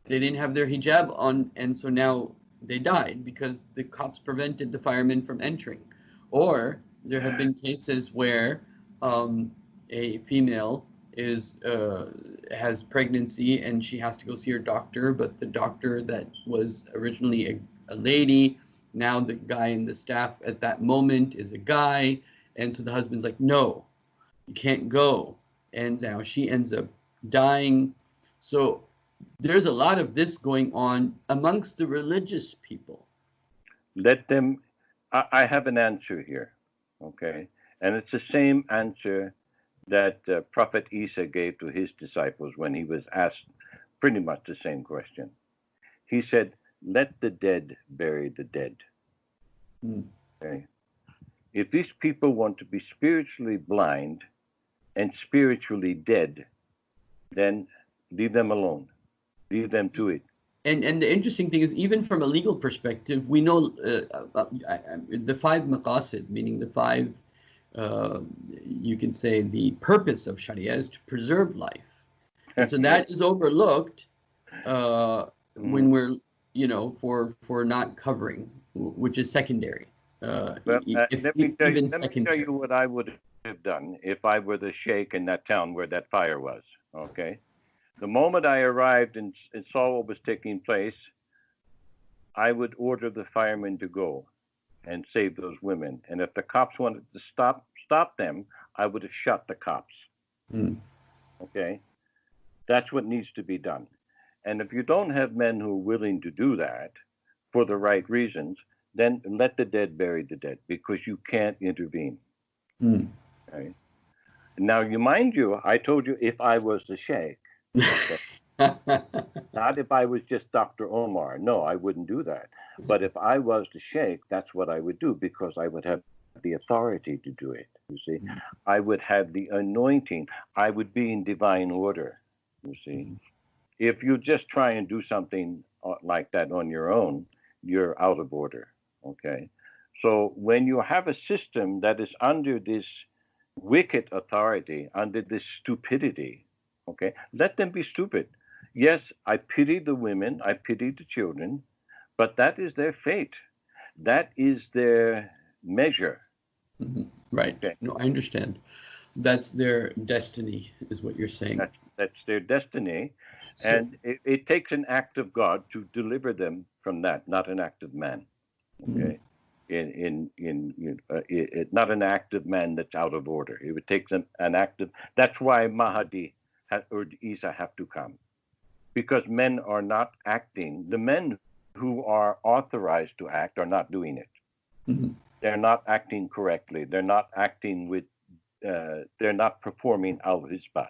they didn't have their hijab on. And so now they died because the cops prevented the firemen from entering. Or there have been cases where a female is has pregnancy and she has to go see her doctor, but the doctor that was originally a lady, now the guy in the staff at that moment is a guy, and so the husband's like, no, you can't go, and now she ends up dying. So there's a lot of this going on amongst the religious people. let them. I have an answer here. Okay? And it's the same answer that Prophet Isa gave to his disciples when he was asked pretty much the same question. He said, let the dead bury the dead. Mm, Okay? If these people want to be spiritually blind and spiritually dead, then leave them alone. Leave them to it. and the interesting thing is, even from a legal perspective, we know the five maqasid, meaning the five, uh, you can say the purpose of Sharia is to preserve life. And so Yes. that is overlooked when Mhm. we're, for not covering, which is secondary, Well, if even let me tell secondary. you what I would have done if I were the sheikh in that town where that fire was. Okay. The moment I arrived and saw what was taking place, I would order the firemen to go and save those women. And if the cops wanted to stop them, I would have shot the cops. Mm. Okay, that's what needs to be done. And if you don't have men who are willing to do that for the right reasons, then let the dead bury the dead, because you can't intervene. Mm. Okay? Now, mind you, I told you if I was the Sheikh, okay? Not if I was just Dr. Omar. No, I wouldn't do that. But if I was the Sheikh, that's what I would do, because I would have the authority to do it. You see, I would have the anointing. I would be in divine order. You see, if you just try and do something like that on your own, you're out of order. Okay. So when you have a system that is under this wicked authority, under this stupidity, okay, let them be stupid. Yes, I pity the women, I pity the children, but that is their fate. That is their measure. Mhm. Right. Okay. No, I understand. That's their destiny, is what you're saying. That's their destiny. So, And it takes an act of God to deliver them from that, not an act of man. mm, Okay. Not an act of man that's out of order. It would take an act of. That's why Mahdi or Isa have to come, because men are not acting. The men who are authorized to act are not doing it. mhm, They're not acting correctly. They're not acting with. They're not performing al-hisbah.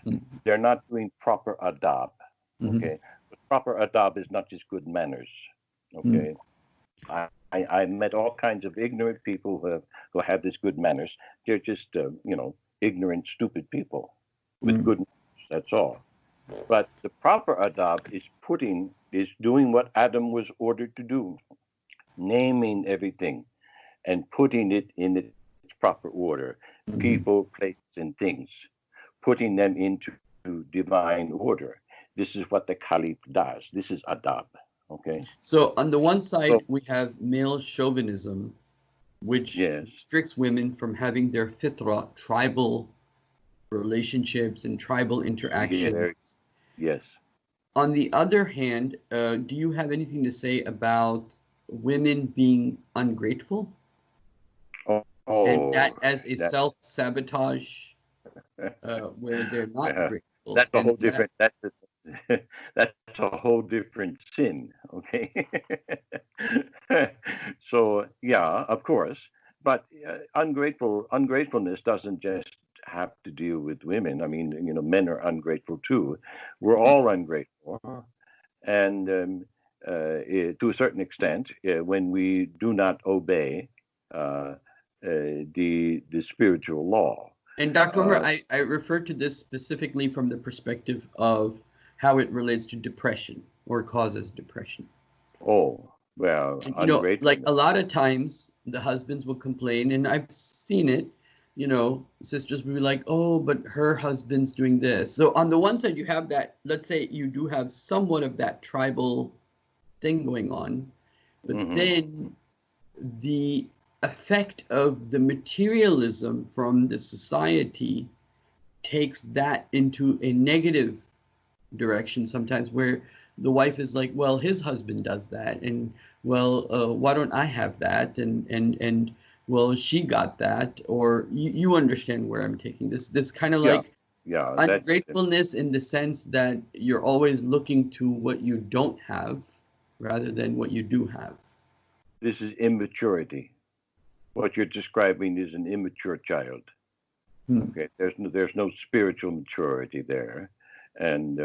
mhm, They're not doing proper adab. mhm, Okay, but proper adab is not just good manners. mhm, Okay, I met all kinds of ignorant people who have this good manners. They're just ignorant, stupid people with mhm, good manners. That's all. But the proper adab is doing what Adam was ordered to do, naming everything and putting it in its proper order. mhm. People, places, and things, putting them into divine order. This is what the Caliph does. This is adab. Okay. So, on the one So side, we have male chauvinism, which yes, restricts women from having their fitra, tribal relationships and tribal interactions. yeah, yes. On the other hand, do you have anything to say about women being ungrateful Oh, and that oh, as a that self-sabotage where they're not uh, grateful? that's a And whole that, different. That's a whole different sin. Okay. So yeah, of course, but ungratefulness doesn't just have to deal with women. I mean, men are ungrateful too. We're all ungrateful, and to a certain extent, when we do not obey uh, the spiritual law. and Dr. Omar, Uh, I refer to this specifically from the perspective of how it relates to depression or causes depression. oh, well, And like ungratefulness. a lot of times the husbands will complain, and I've seen it, sisters will be like, oh, but her husband's doing this. So on the one side, you have that, let's say you do have somewhat of that tribal thing going on, but Hmm. then the effect of the materialism from the society takes that into a negative direction sometimes where the wife is like, well, his husband does that, and well, why don't I have that? And well, she got that, or you understand where I'm taking this kind of Yeah, like yeah, ungratefulness in the sense that you're always looking to what you don't have rather than what you do have. this is immaturity. What you're describing is an immature child. Hmm. Okay, there's no spiritual maturity there, and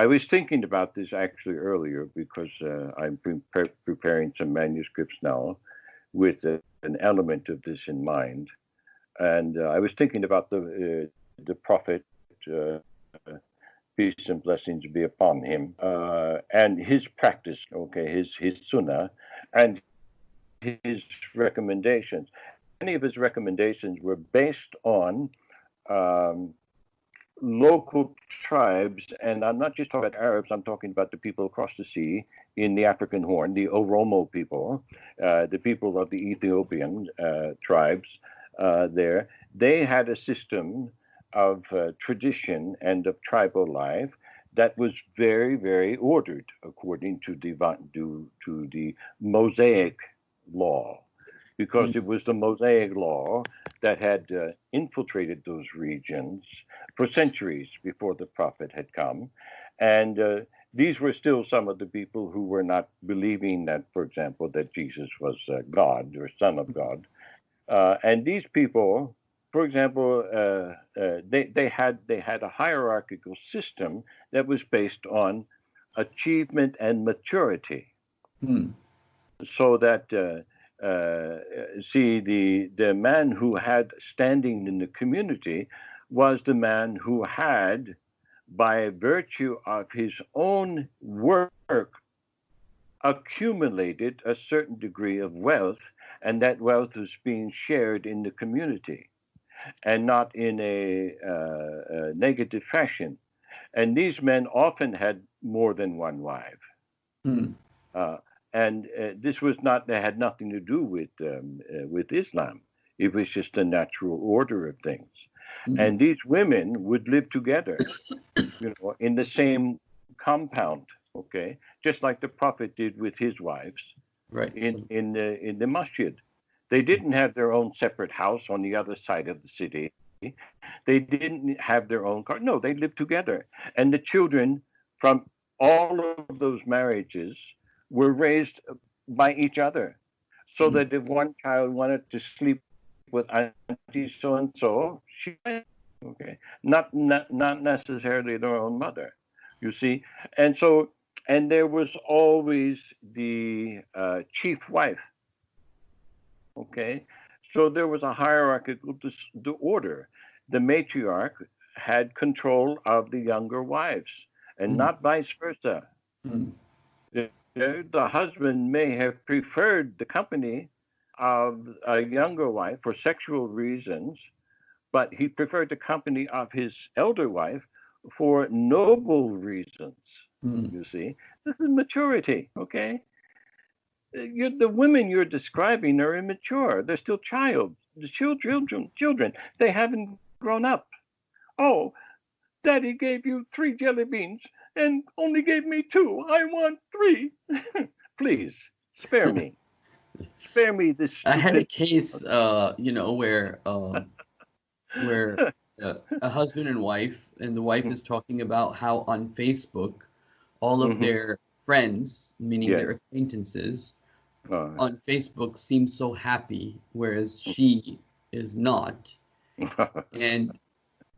I was thinking about this actually earlier because I'm preparing some manuscripts now with an element of this in mind, and I was thinking about the prophet. Uh, Peace and blessings be upon him, and his practice, okay, his sunnah, and his recommendations. Many of his recommendations were based on um, local tribes, and I'm not just talking about Arabs, I'm talking about the people across the sea in the African Horn, the Oromo people, the people of the Ethiopian tribes there. They had a system of tradition and of tribal life that was very, very ordered according to the Mosaic law, because Mm, it was the Mosaic law that had infiltrated those regions for centuries before the prophet had come. And these were still some of the people who were not believing that, for example, that Jesus was God or Son of God. And these people, for example, they had a hierarchical system that was based on achievement and maturity, mm, so that see, the man who had standing in the community was the man who had, by virtue of his own work, accumulated a certain degree of wealth, and that wealth was being shared in the community and not in a negative fashion. And these men often had more than one wife. mm, Uh, and this was not, they had nothing to do with Islam. It was just the natural order of things. mm. And these women would live together, in the same compound, okay, just like the Prophet did with his wives Right. So, in the masjid. They didn't have their own separate house on the other side of the city. They didn't have their own car. No, they lived together, and the children from all of those marriages were raised by each other. So mm, that if one child wanted to sleep with auntie so and so, she went. Okay, not necessarily their own mother. You see, and so, and there was always the chief wife. Okay, so there was a hierarchical order. The matriarch had control of the younger wives, and mm, not vice versa. mm, The husband may have preferred the company of a younger wife for sexual reasons, but he preferred the company of his elder wife for noble reasons. mm. You see, this is maturity. Okay, the women you're describing are immature. They're still children. They haven't grown up. Oh, Daddy gave you 3 jelly beans and only gave me two. I want three. Please spare me. Spare me this I had a stupid. case, where a husband and wife, and the wife is talking about how on Facebook, all of Hmm. their friends, meaning Yes. their acquaintances, Uh, on Facebook seem so happy, whereas she is not. And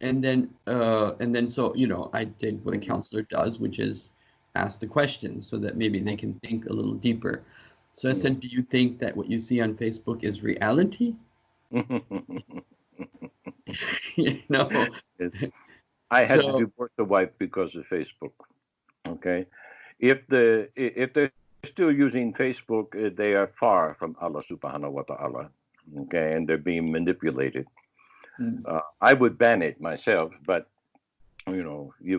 and then so I did what a counselor does, which is ask the questions so that maybe they can think a little deeper. So I said, do you think that what you see on Facebook is reality? You know, Yes. I had to so divorce the wife because of Facebook. Okay, if they're still using Facebook, they are far from Allah Subhanahu wa Taala. Okay, and they're being manipulated. mm, I would ban it myself, but no, I you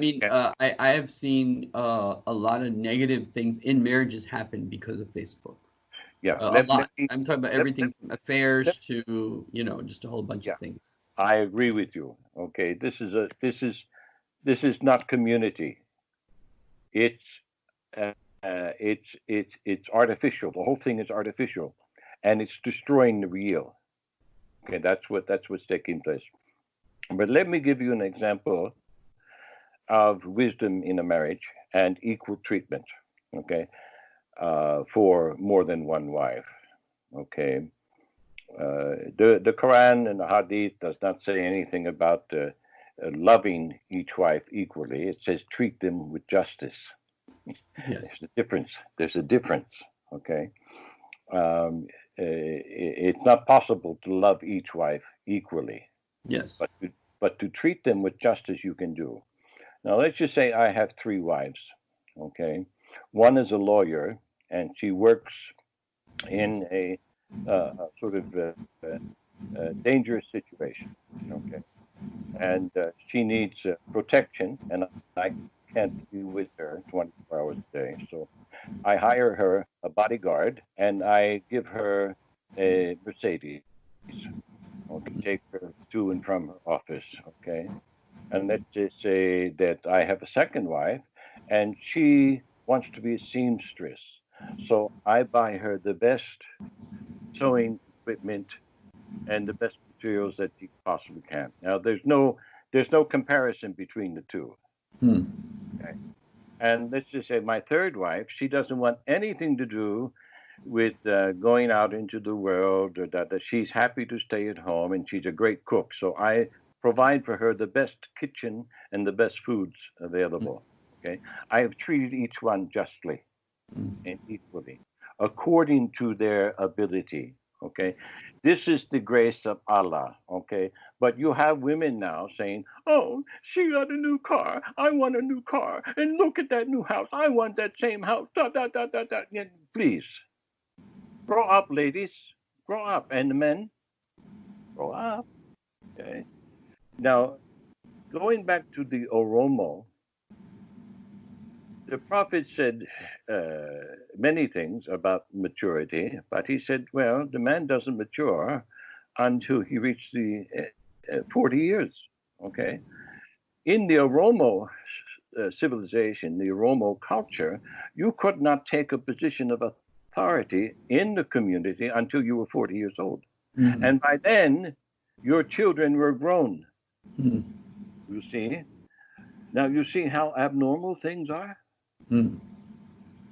mean, can't. I have seen a lot of negative things in marriages happen because of Facebook. Yeah, A let lot. me I'm talking about let, everything from let, affairs to, just a whole bunch of yeah. things. I agree with you. Okay, this is not community. It's it's artificial. The whole thing is artificial, and it's destroying the real. Okay, that's what's taking place. But let me give you an example of wisdom in a marriage and equal treatment. Okay, for more than one wife. Okay, the Quran and the Hadith does not say anything about loving each wife equally. It says treat them with justice. Yes. There's a difference. There's a difference. Okay. It's not possible to love each wife equally, Yes. but to treat them with justice you can do. Now let's just say I have three wives. Okay, one is a lawyer and she works in a sort of dangerous situation. Okay, and she needs protection, and I can't be with her 24 hours a day. So I hire her a bodyguard, and I give her a Mercedes. Okay, take her to to and from her office, okay? And let's just say that I have a second wife, and she wants to be a seamstress. So I buy her the best sewing equipment and the best materials that she possibly can. Now, there's no comparison between the two. Hmm. Okay? And let's just say my third wife, she doesn't want anything to do with going out into the world, or that she's happy to stay at home, and she's a great cook. So I provide for her the best kitchen and the best foods available. Okay, I have treated each one justly Hmm. and equally according to their ability. Okay, this is the grace of Allah. Okay, but you have women now saying, "Oh, she got a new car. I want a new car, and look at that new house. I want that same house." Da da da da da. Yeah, please grow up, ladies. Grow up, and the men grow up. Okay. Now, going back to the Oromo, the Prophet said many things about maturity, but he said, well, the man doesn't mature until he reaches the 40 years. Okay. In the Oromo civilization, the Oromo culture, you could not take a position of authority in the community until you were 40 years old. Hmm. And by then, your children were grown. Hmm. You see? Now, you see how abnormal things are? Hmm.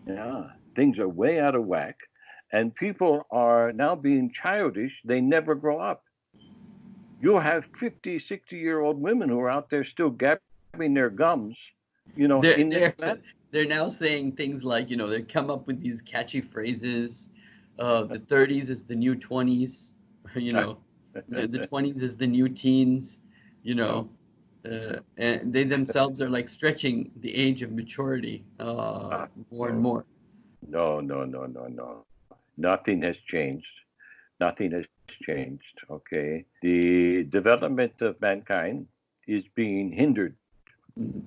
Yeah, things are way out of whack, and people are now being childish. They never grow up. You have 50, 60-year-old women who are out there still gabbing their gums, They're in their they're flat. they're now saying things like, they come up with these catchy phrases. The 30s is the new 20s. You know, the 20s is the new teens. You No, know, and they themselves are like stretching the age of maturity more and no, more. no, no, no, no, no. Nothing has changed. Nothing has changed. Okay. The development of mankind is being hindered. Mm.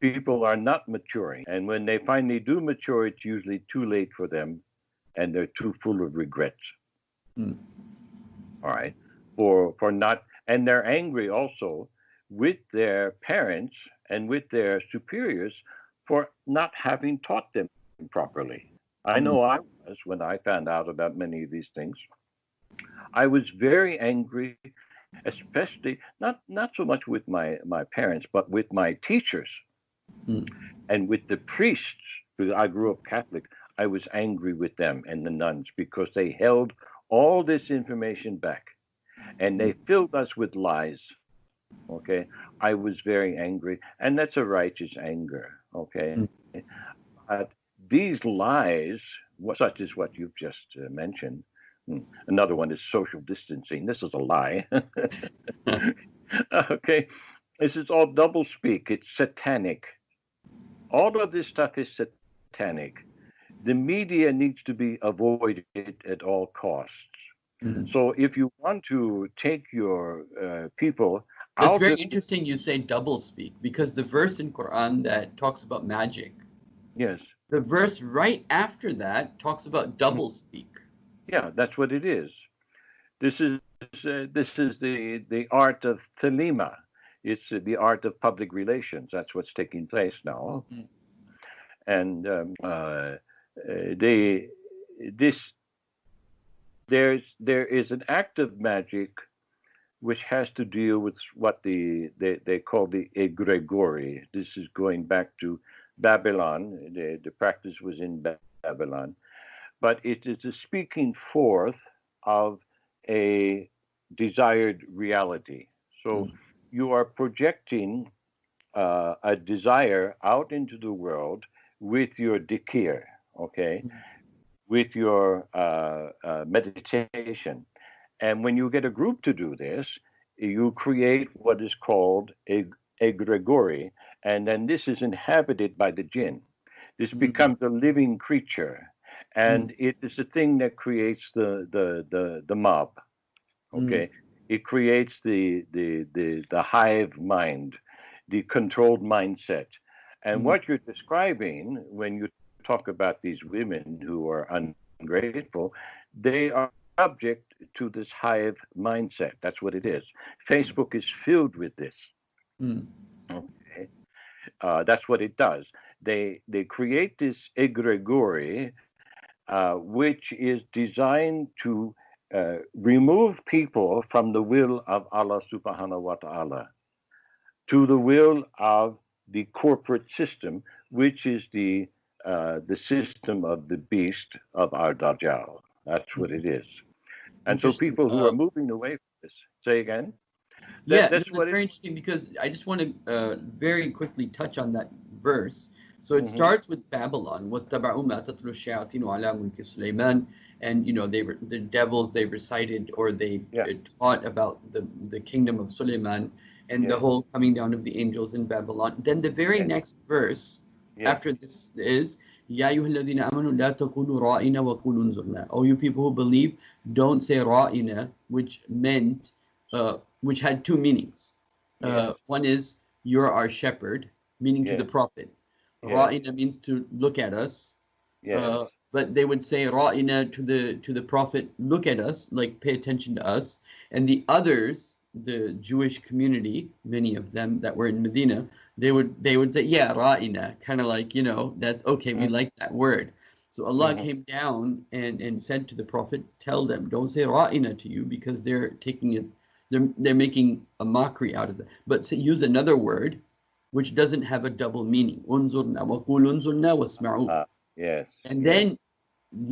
People are not maturing. And when they finally do mature, it's usually too late for them, and they're too full of regrets. Mm. All right. For not, and they're angry also with their parents and with their superiors for not having taught them properly. I Mm. know I was when I found out about many of these things. I was very angry, especially not so much with my parents, but with my teachers Mm. and with the priests. Because I grew up Catholic, I was angry with them and the nuns because they held all this information back and they filled us with lies. Okay, I was very angry, and that's a righteous anger. Okay, Mm. but these lies, such as what you've just mentioned, another one is social distancing. This is a lie. Okay, this is all double speak. It's satanic. All of this stuff is satanic. The media needs to be avoided at all costs. Mm. So if you want to take your people That's out very of, interesting you say double speak, because the verse in Quran that talks about magic, yes, the verse right after that talks about mhm, double speak. yeah, that's what it is. This is the art of thelema. It's the art of public relations. That's what's taking place now. Mm. And they this there is an act of magic which has to deal with what they call the egregori. This is going back to Babylon. The practice was in Babylon, but it is a speaking forth of a desired reality. So Mm. you are projecting a desire out into the world with your dikir, okay, with your meditation. And when you get a group to do this, you create what is called a egregori, and then this is inhabited by the jinn. This Mm. becomes a living creature, Mm. and it is the thing that creates the mob. Mm. Okay, it creates the hive mind, the controlled mindset, and Mm. what you're describing when you talk about these women who are ungrateful, they are subject to this hive mindset. That's what it is. Facebook is filled with this. Mm. Okay, that's what it does. They create this egregore, which is designed to remove people from the will of Allah Subhanahu wa Taala to the will of the corporate system, which is the system of the beast of our Dajjal. That's what it is. And so Interesting. people who are moving away from this, say again, Yeah, no, that's that's what it very interesting because I just want to very quickly touch on that verse. So it mm-hmm. starts with Babylon. وَاتَّبَعُوا مَا تَتْلُو الشَّيَاطِينُ عَلَى مُلْكِ سُلَيْمَانَ. And they were the devils. They recited or they Yeah. taught about the kingdom of Suleiman and the Yes. whole coming down of the angels in Babylon. Then the very Yes. next verse Yes. after this is يَا أَيُّهَا الَّذِينَ آمَنُوا لَا تَقُولُوا رَائِنَا وَقُولُوا انظُرْنَا. Oh, you people who believe, don't say ra'ina, which meant which had two meanings. Yes. One is you're our shepherd, meaning to the Yes. prophet. Yes. Ra'ina means to look at us. Yes. But they would say ra'ina to the prophet, look at us, like pay attention to us. And the others, the Jewish community, many of them that were in Medina, they would say, yeah, ra'ina, kind of like, that's okay, we like that word. So Allah Mm-hmm. came down and said to the prophet, tell them, don't say ra'ina to you because they're taking it, they're making a mockery out of it. But use another word which doesn't have a double meaning. Unzurna wa qul unzurna wasma'u. Yes. And Yes. then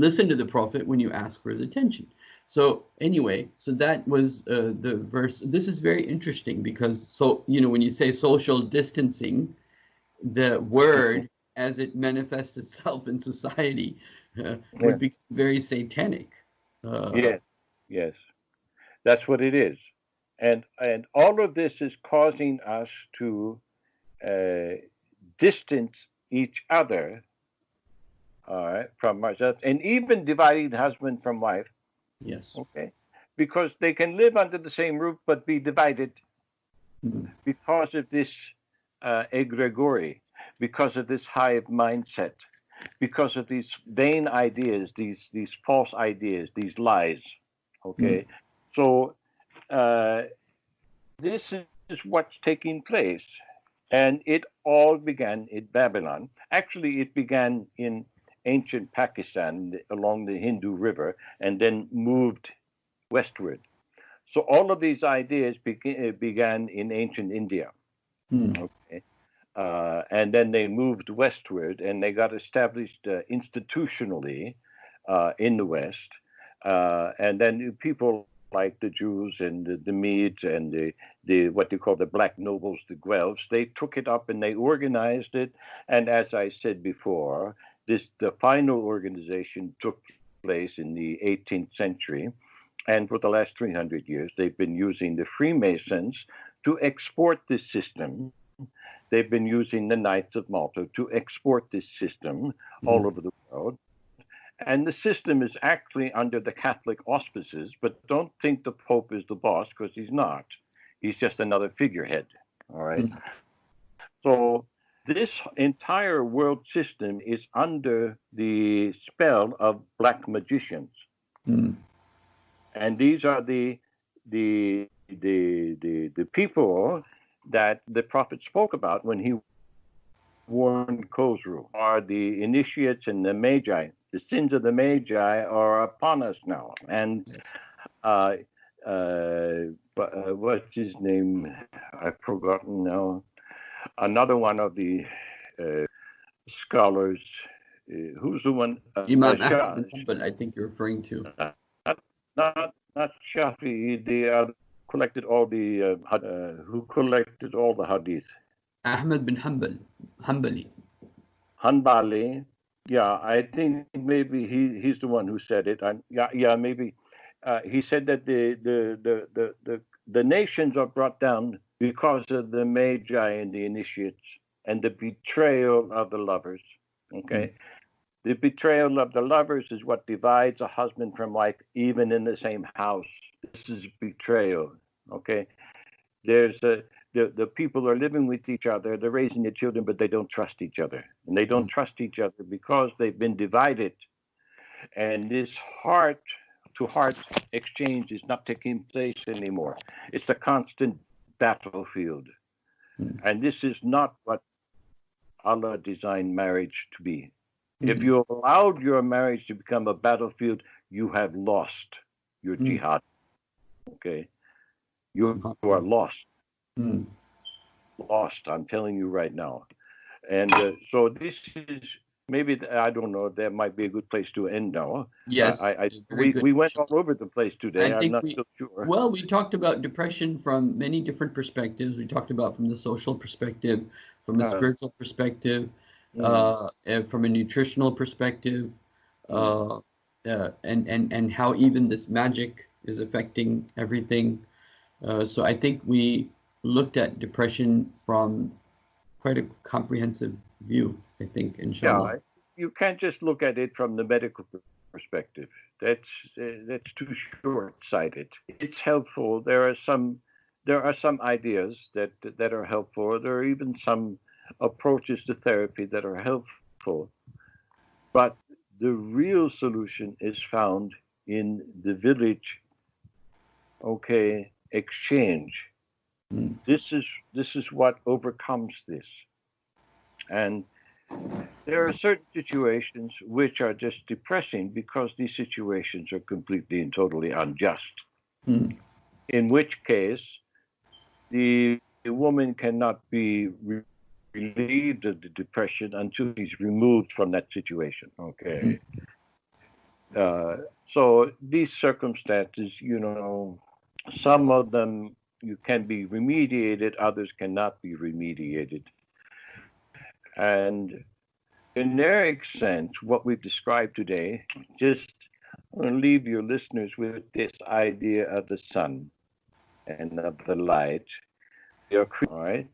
listen to the prophet when you ask for his attention. So anyway, so that was the verse. This is very interesting because when you say social distancing, the Mm-hmm. word as it manifests itself in society Yeah. would be very satanic. Uh, Yes. Yes. That's what it is. And all of this is causing us to uh, distance each other, all right, from ourselves, and even dividing husband from wife, yes. okay, because they can live under the same roof but be divided Mm. because of this egregore, because of this hive mindset, because of these vain ideas, these false ideas, these lies. Mm. Okay, so uh, this is what's taking place, and it all began in Babylon. Actually, it began in ancient Pakistan along the Hindu River, and then moved westward. So all of these ideas began in ancient India. Mm. Okay. And then they moved westward and they got established institutionally in the West. And then people like the Jews and the Medes and the what they call the black nobles, the Guelphs, they took it up and they organized it. And as I said before, the final organization took place in the 18th century. And for the last 300 years, they've been using the Freemasons to export this system. They've been using the Knights of Malta to export this system all Mm. over the world. And the system is actually under the Catholic auspices, but don't think the Pope is the boss because he's not. He's just another figurehead. All right. Mm. So this entire world system is under the spell of black magicians. Mm. And these are the people that the prophet spoke about when he warned Khosru, are the initiates and the magi. The sins of the magi are upon us now. And Yes. uh, what's his name? I've forgotten now. Another one of the uh, scholars, who's the one? Imam Ahmad Shah, bin Hanbal, I think you're referring to. not not Shafi. The collected all the who collected all the hadith. Ahmad bin Hanbal, Hanbali. Hanbali. Yeah, I think maybe he's the one who said it. Yeah, maybe he said that the nations are brought down because of the magi and the initiates and the betrayal of the lovers. Mm. Okay, the betrayal of the lovers is what divides a husband from wife, even in the same house. This is betrayal. Okay, there's the people are living with each other, they're raising their children, but they don't trust each other, and they don't Mm. trust each other because they've been divided. And this heart to heart exchange is not taking place anymore. It's a constant battlefield. And this is not what Allah designed marriage to be. If you allowed your marriage to become a battlefield, you have lost your jihad. Okay? You are lost. Lost, I'm telling you right now. And so this is maybe, I don't know, that might be a good place to end now. Yes. We went all over the place today. I'm not so sure. Well, we talked about depression from many different perspectives. We talked about from the social perspective, from a spiritual perspective, and from a nutritional perspective, and how even this magic is affecting everything. So I think we looked at depression from quite a comprehensive view, I think, inshallah. Yeah, you can't just look at it from the medical perspective. That's too short-sighted. It's helpful. There are some ideas that are helpful. There are even some approaches to therapy that are helpful. But the real solution is found in the village, exchange. This is what overcomes this. And there are certain situations which are just depressing because these situations are completely and totally unjust. In which case, the woman cannot be relieved of the depression until he's removed from that situation. Okay. So these circumstances, some of them you can be remediated, others cannot be remediated. And in their sense, what we've described today, just I want to leave your listeners with this idea of the sun and of the light. All right?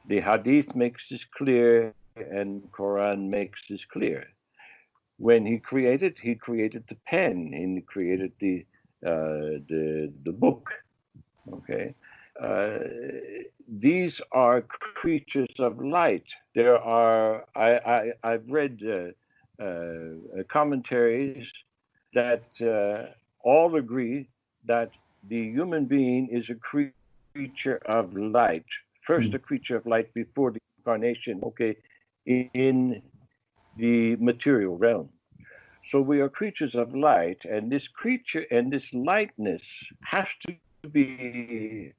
The Hadith makes this clear, and Quran makes this clear. When he created the pen, and he created the book. Okay. These are creatures of light. There are I've read commentaries that all agree that the human being is a creature of light. First, a creature of light before the incarnation. In the material realm. So we are creatures of light, and this creature and this lightness has to be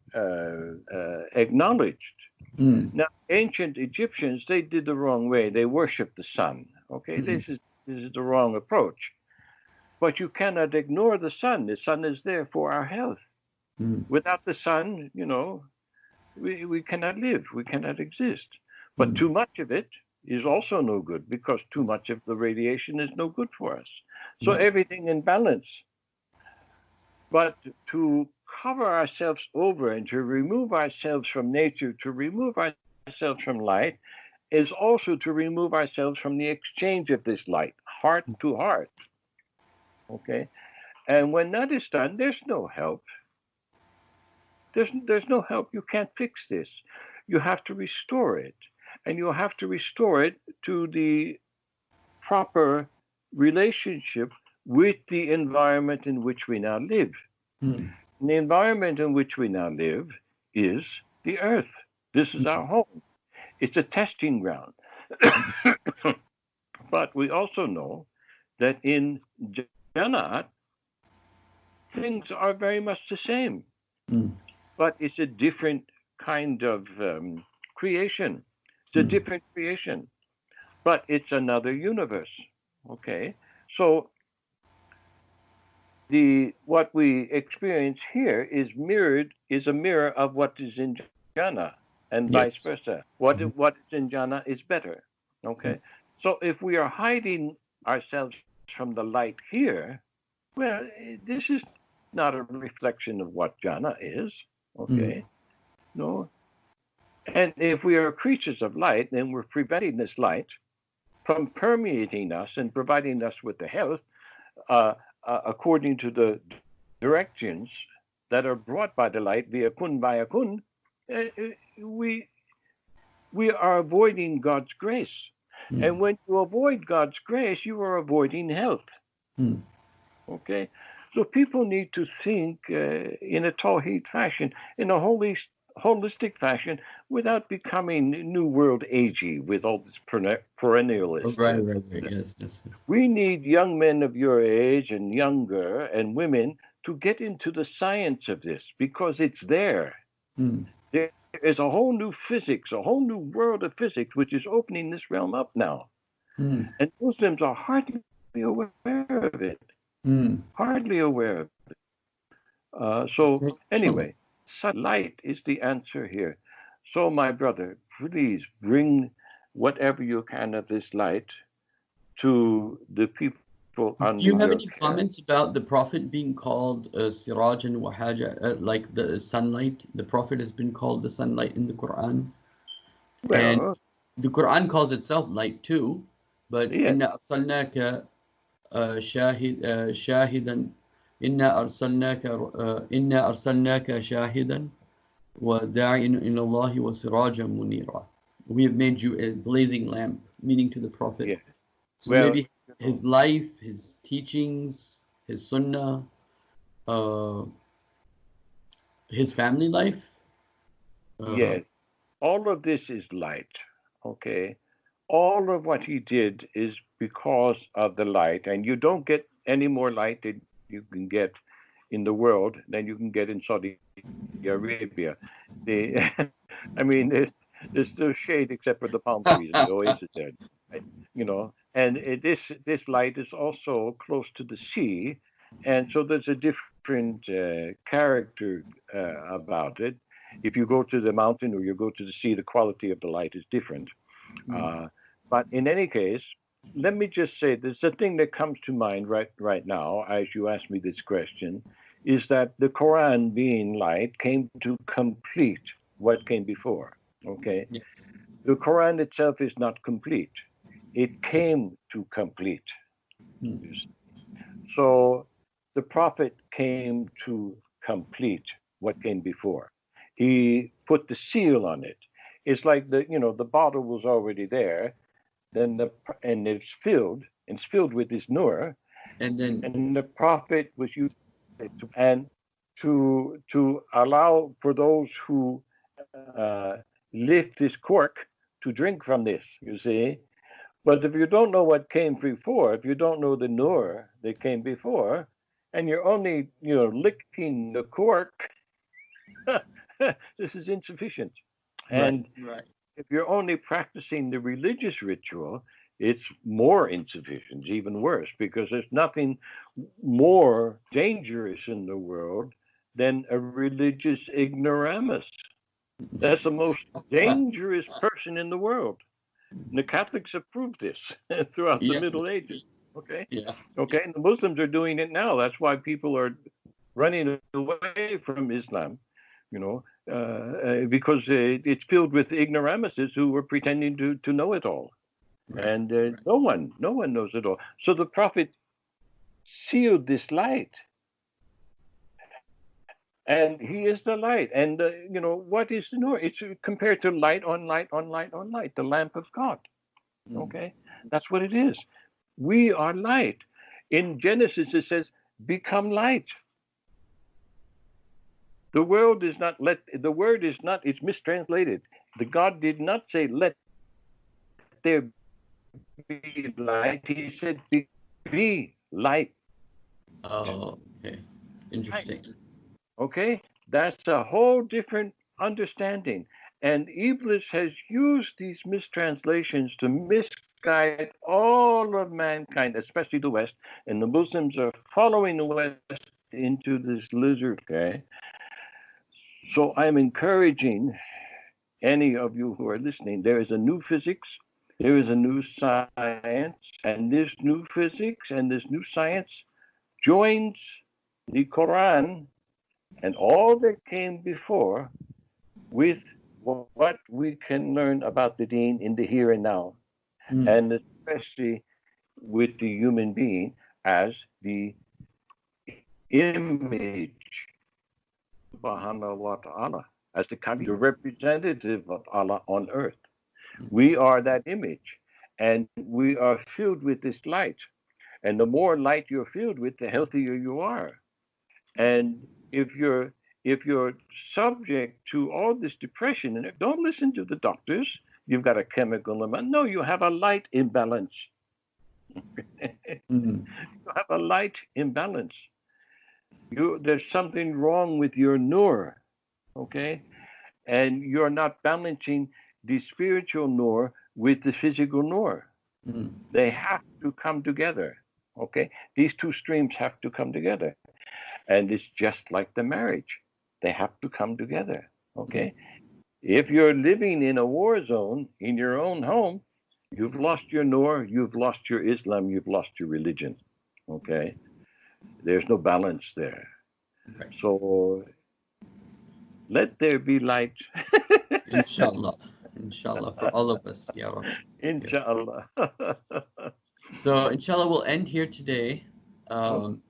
acknowledged. Now, ancient Egyptians, they did the wrong way. They worshiped the sun. This is the wrong approach. But you cannot ignore the sun. The sun is there for our health. Without the sun, we cannot live. We cannot exist. But too much of it is also no good, because too much of the radiation is no good for us. So everything in balance. But to cover ourselves over and to remove ourselves from nature, to remove ourselves from light, is also to remove ourselves from the exchange of this light, heart to heart. And when that is done, there's no help. There's no help. You can't fix this. You have to restore it. And you have to restore it to the proper relationship with the environment in which we now live. The environment in which we now live is the earth. This is our home. It's a testing ground. But we also know that in Jannah, things are very much the same. But it's a different kind of creation. It's a different creation. But it's another universe. So what we experience here is a mirror of what is in Jannah, and vice versa. What is in Jannah is better. So if we are hiding ourselves from the light here, well, this is not a reflection of what Jannah is. No. And if we are creatures of light, then we're preventing this light from permeating us and providing us with the health according to the directions that are brought by the light via kun via kun. We are avoiding God's grace. And when you avoid God's grace, you are avoiding health. So people need to think in a Tawheed fashion, in a holistic fashion, without becoming New World agey with all this Oh, perennialist. right. Yes, yes, yes. We need young men of your age and younger and women to get into the science of this because it's there. Hmm. There is a whole new physics, a whole new world of physics, which is opening this realm up now. Hmm. And Muslims are hardly aware of it, Hmm. hardly aware of it. So, Inshallah. anyway, light is the answer here. So, my brother, please bring whatever you can of this light to the people Do under you have your any care. comments about the Prophet being called Siraj and Wahaja, like the sunlight? The Prophet has been called the sunlight in the Quran, and Well, the Quran calls itself light too. But yes, inna arsalnaka shahidan, inna arsalnaka shahidan wa da'iyan ila Allah wa sirajan munira. We have made you a blazing lamp, meaning to the Prophet. yes. So Well, maybe his life, his teachings, his sunnah, uh, his family life. Uh, yes. All of this is light, okay? All of what he did is because of the light, and you don't get any more light that you can get in the world than you can get in Saudi Arabia. The, I mean, there's no shade except for the palm trees and the oasis there, right? And this light is also close to the sea, and so there's a different character about it. If you go to the mountain or you go to the sea, the quality of the light is different. Uh, but in any case, let me just say there's a thing that comes to mind right now as you ask me this question, is that the Quran being light came to complete what came before. Okay, yes. the Quran itself is not complete; it came to complete. Hmm. So the prophet came to complete what came before. He put the seal on it. It's like the bottle was already there, then and it's filled with this nur, And then, and the prophet was used and to allow for those who uh, lift this cork to drink from this. You see, but if you don't know what came before, if you don't know the nur that came before, and you're only licking the cork, this is insufficient. right, And right. if you're only practicing the religious ritual, it's more insufficient, even worse, because there's nothing more dangerous in the world than a religious ignoramus. That's the most dangerous person in the world. And the Catholics have proved this throughout the Yeah, Middle Ages. Okay, yeah, okay, and the Muslims are doing it now. That's why people are running away from Islam, because it's filled with ignoramuses who were pretending to know it all, right, and right. no one knows it all. So the Prophet sealed this light, and he is the light. And what is the nur? It's compared to light on light on light on light, the lamp of God. Hmm. Okay, that's what it is. We are light. In Genesis, it says, "Become light." The world is not let. The word is not. It's mistranslated. The God did not say, "Let there be light." He said, "Be light." Oh, okay. Light. Interesting. Okay, that's a whole different understanding. And Iblis has used these mistranslations to misguide all of mankind, especially the West. And the Muslims are following the West into this lizard. Okay, so I'm encouraging any of you who are listening. There is a new physics. There is a new science, and this new physics and this new science joins the Quran and all that came before with what we can learn about the deen in the here and now, Hmm. and especially with the human being as the image of Subhanahu wa ta'ala, as the representative of Allah on earth. We are that image, and we are filled with this light. And the more light you're filled with, the healthier you are. And if you're subject to all this depression, and don't listen to the doctors, you've got a chemical imbalance. No, you have a light imbalance. Mm, You have a light imbalance. There's something wrong with your nur, okay? And you're not balancing the spiritual nur with the physical nur. mm, They have to come together, okay? These two streams have to come together. And it's just like the marriage. They have to come together, mm, okay? If you're living in a war zone in your own home, you've lost your nur, you've lost your Islam, you've lost your religion, okay? There's no balance there. right. So let there be light. Inshallah. Inshallah, for all of us. Ya Rabbi. Ya Rabbi. Inshallah. So, inshallah, we'll end here today. Um,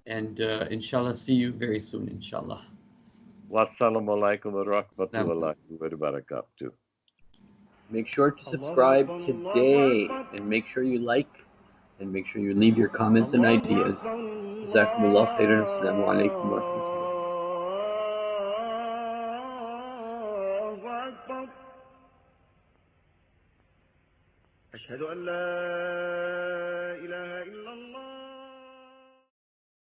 and inshallah, see you very soon, inshallah. Wassalamu alaikum wa Assalamu alaikum. rahmatullahi wa barakatuh. Make sure to subscribe today and make sure you like and make sure you leave your comments and ideas. Jazakumullah khairan. Assalamu alaikum wa rahmatullah. أشهد أن لا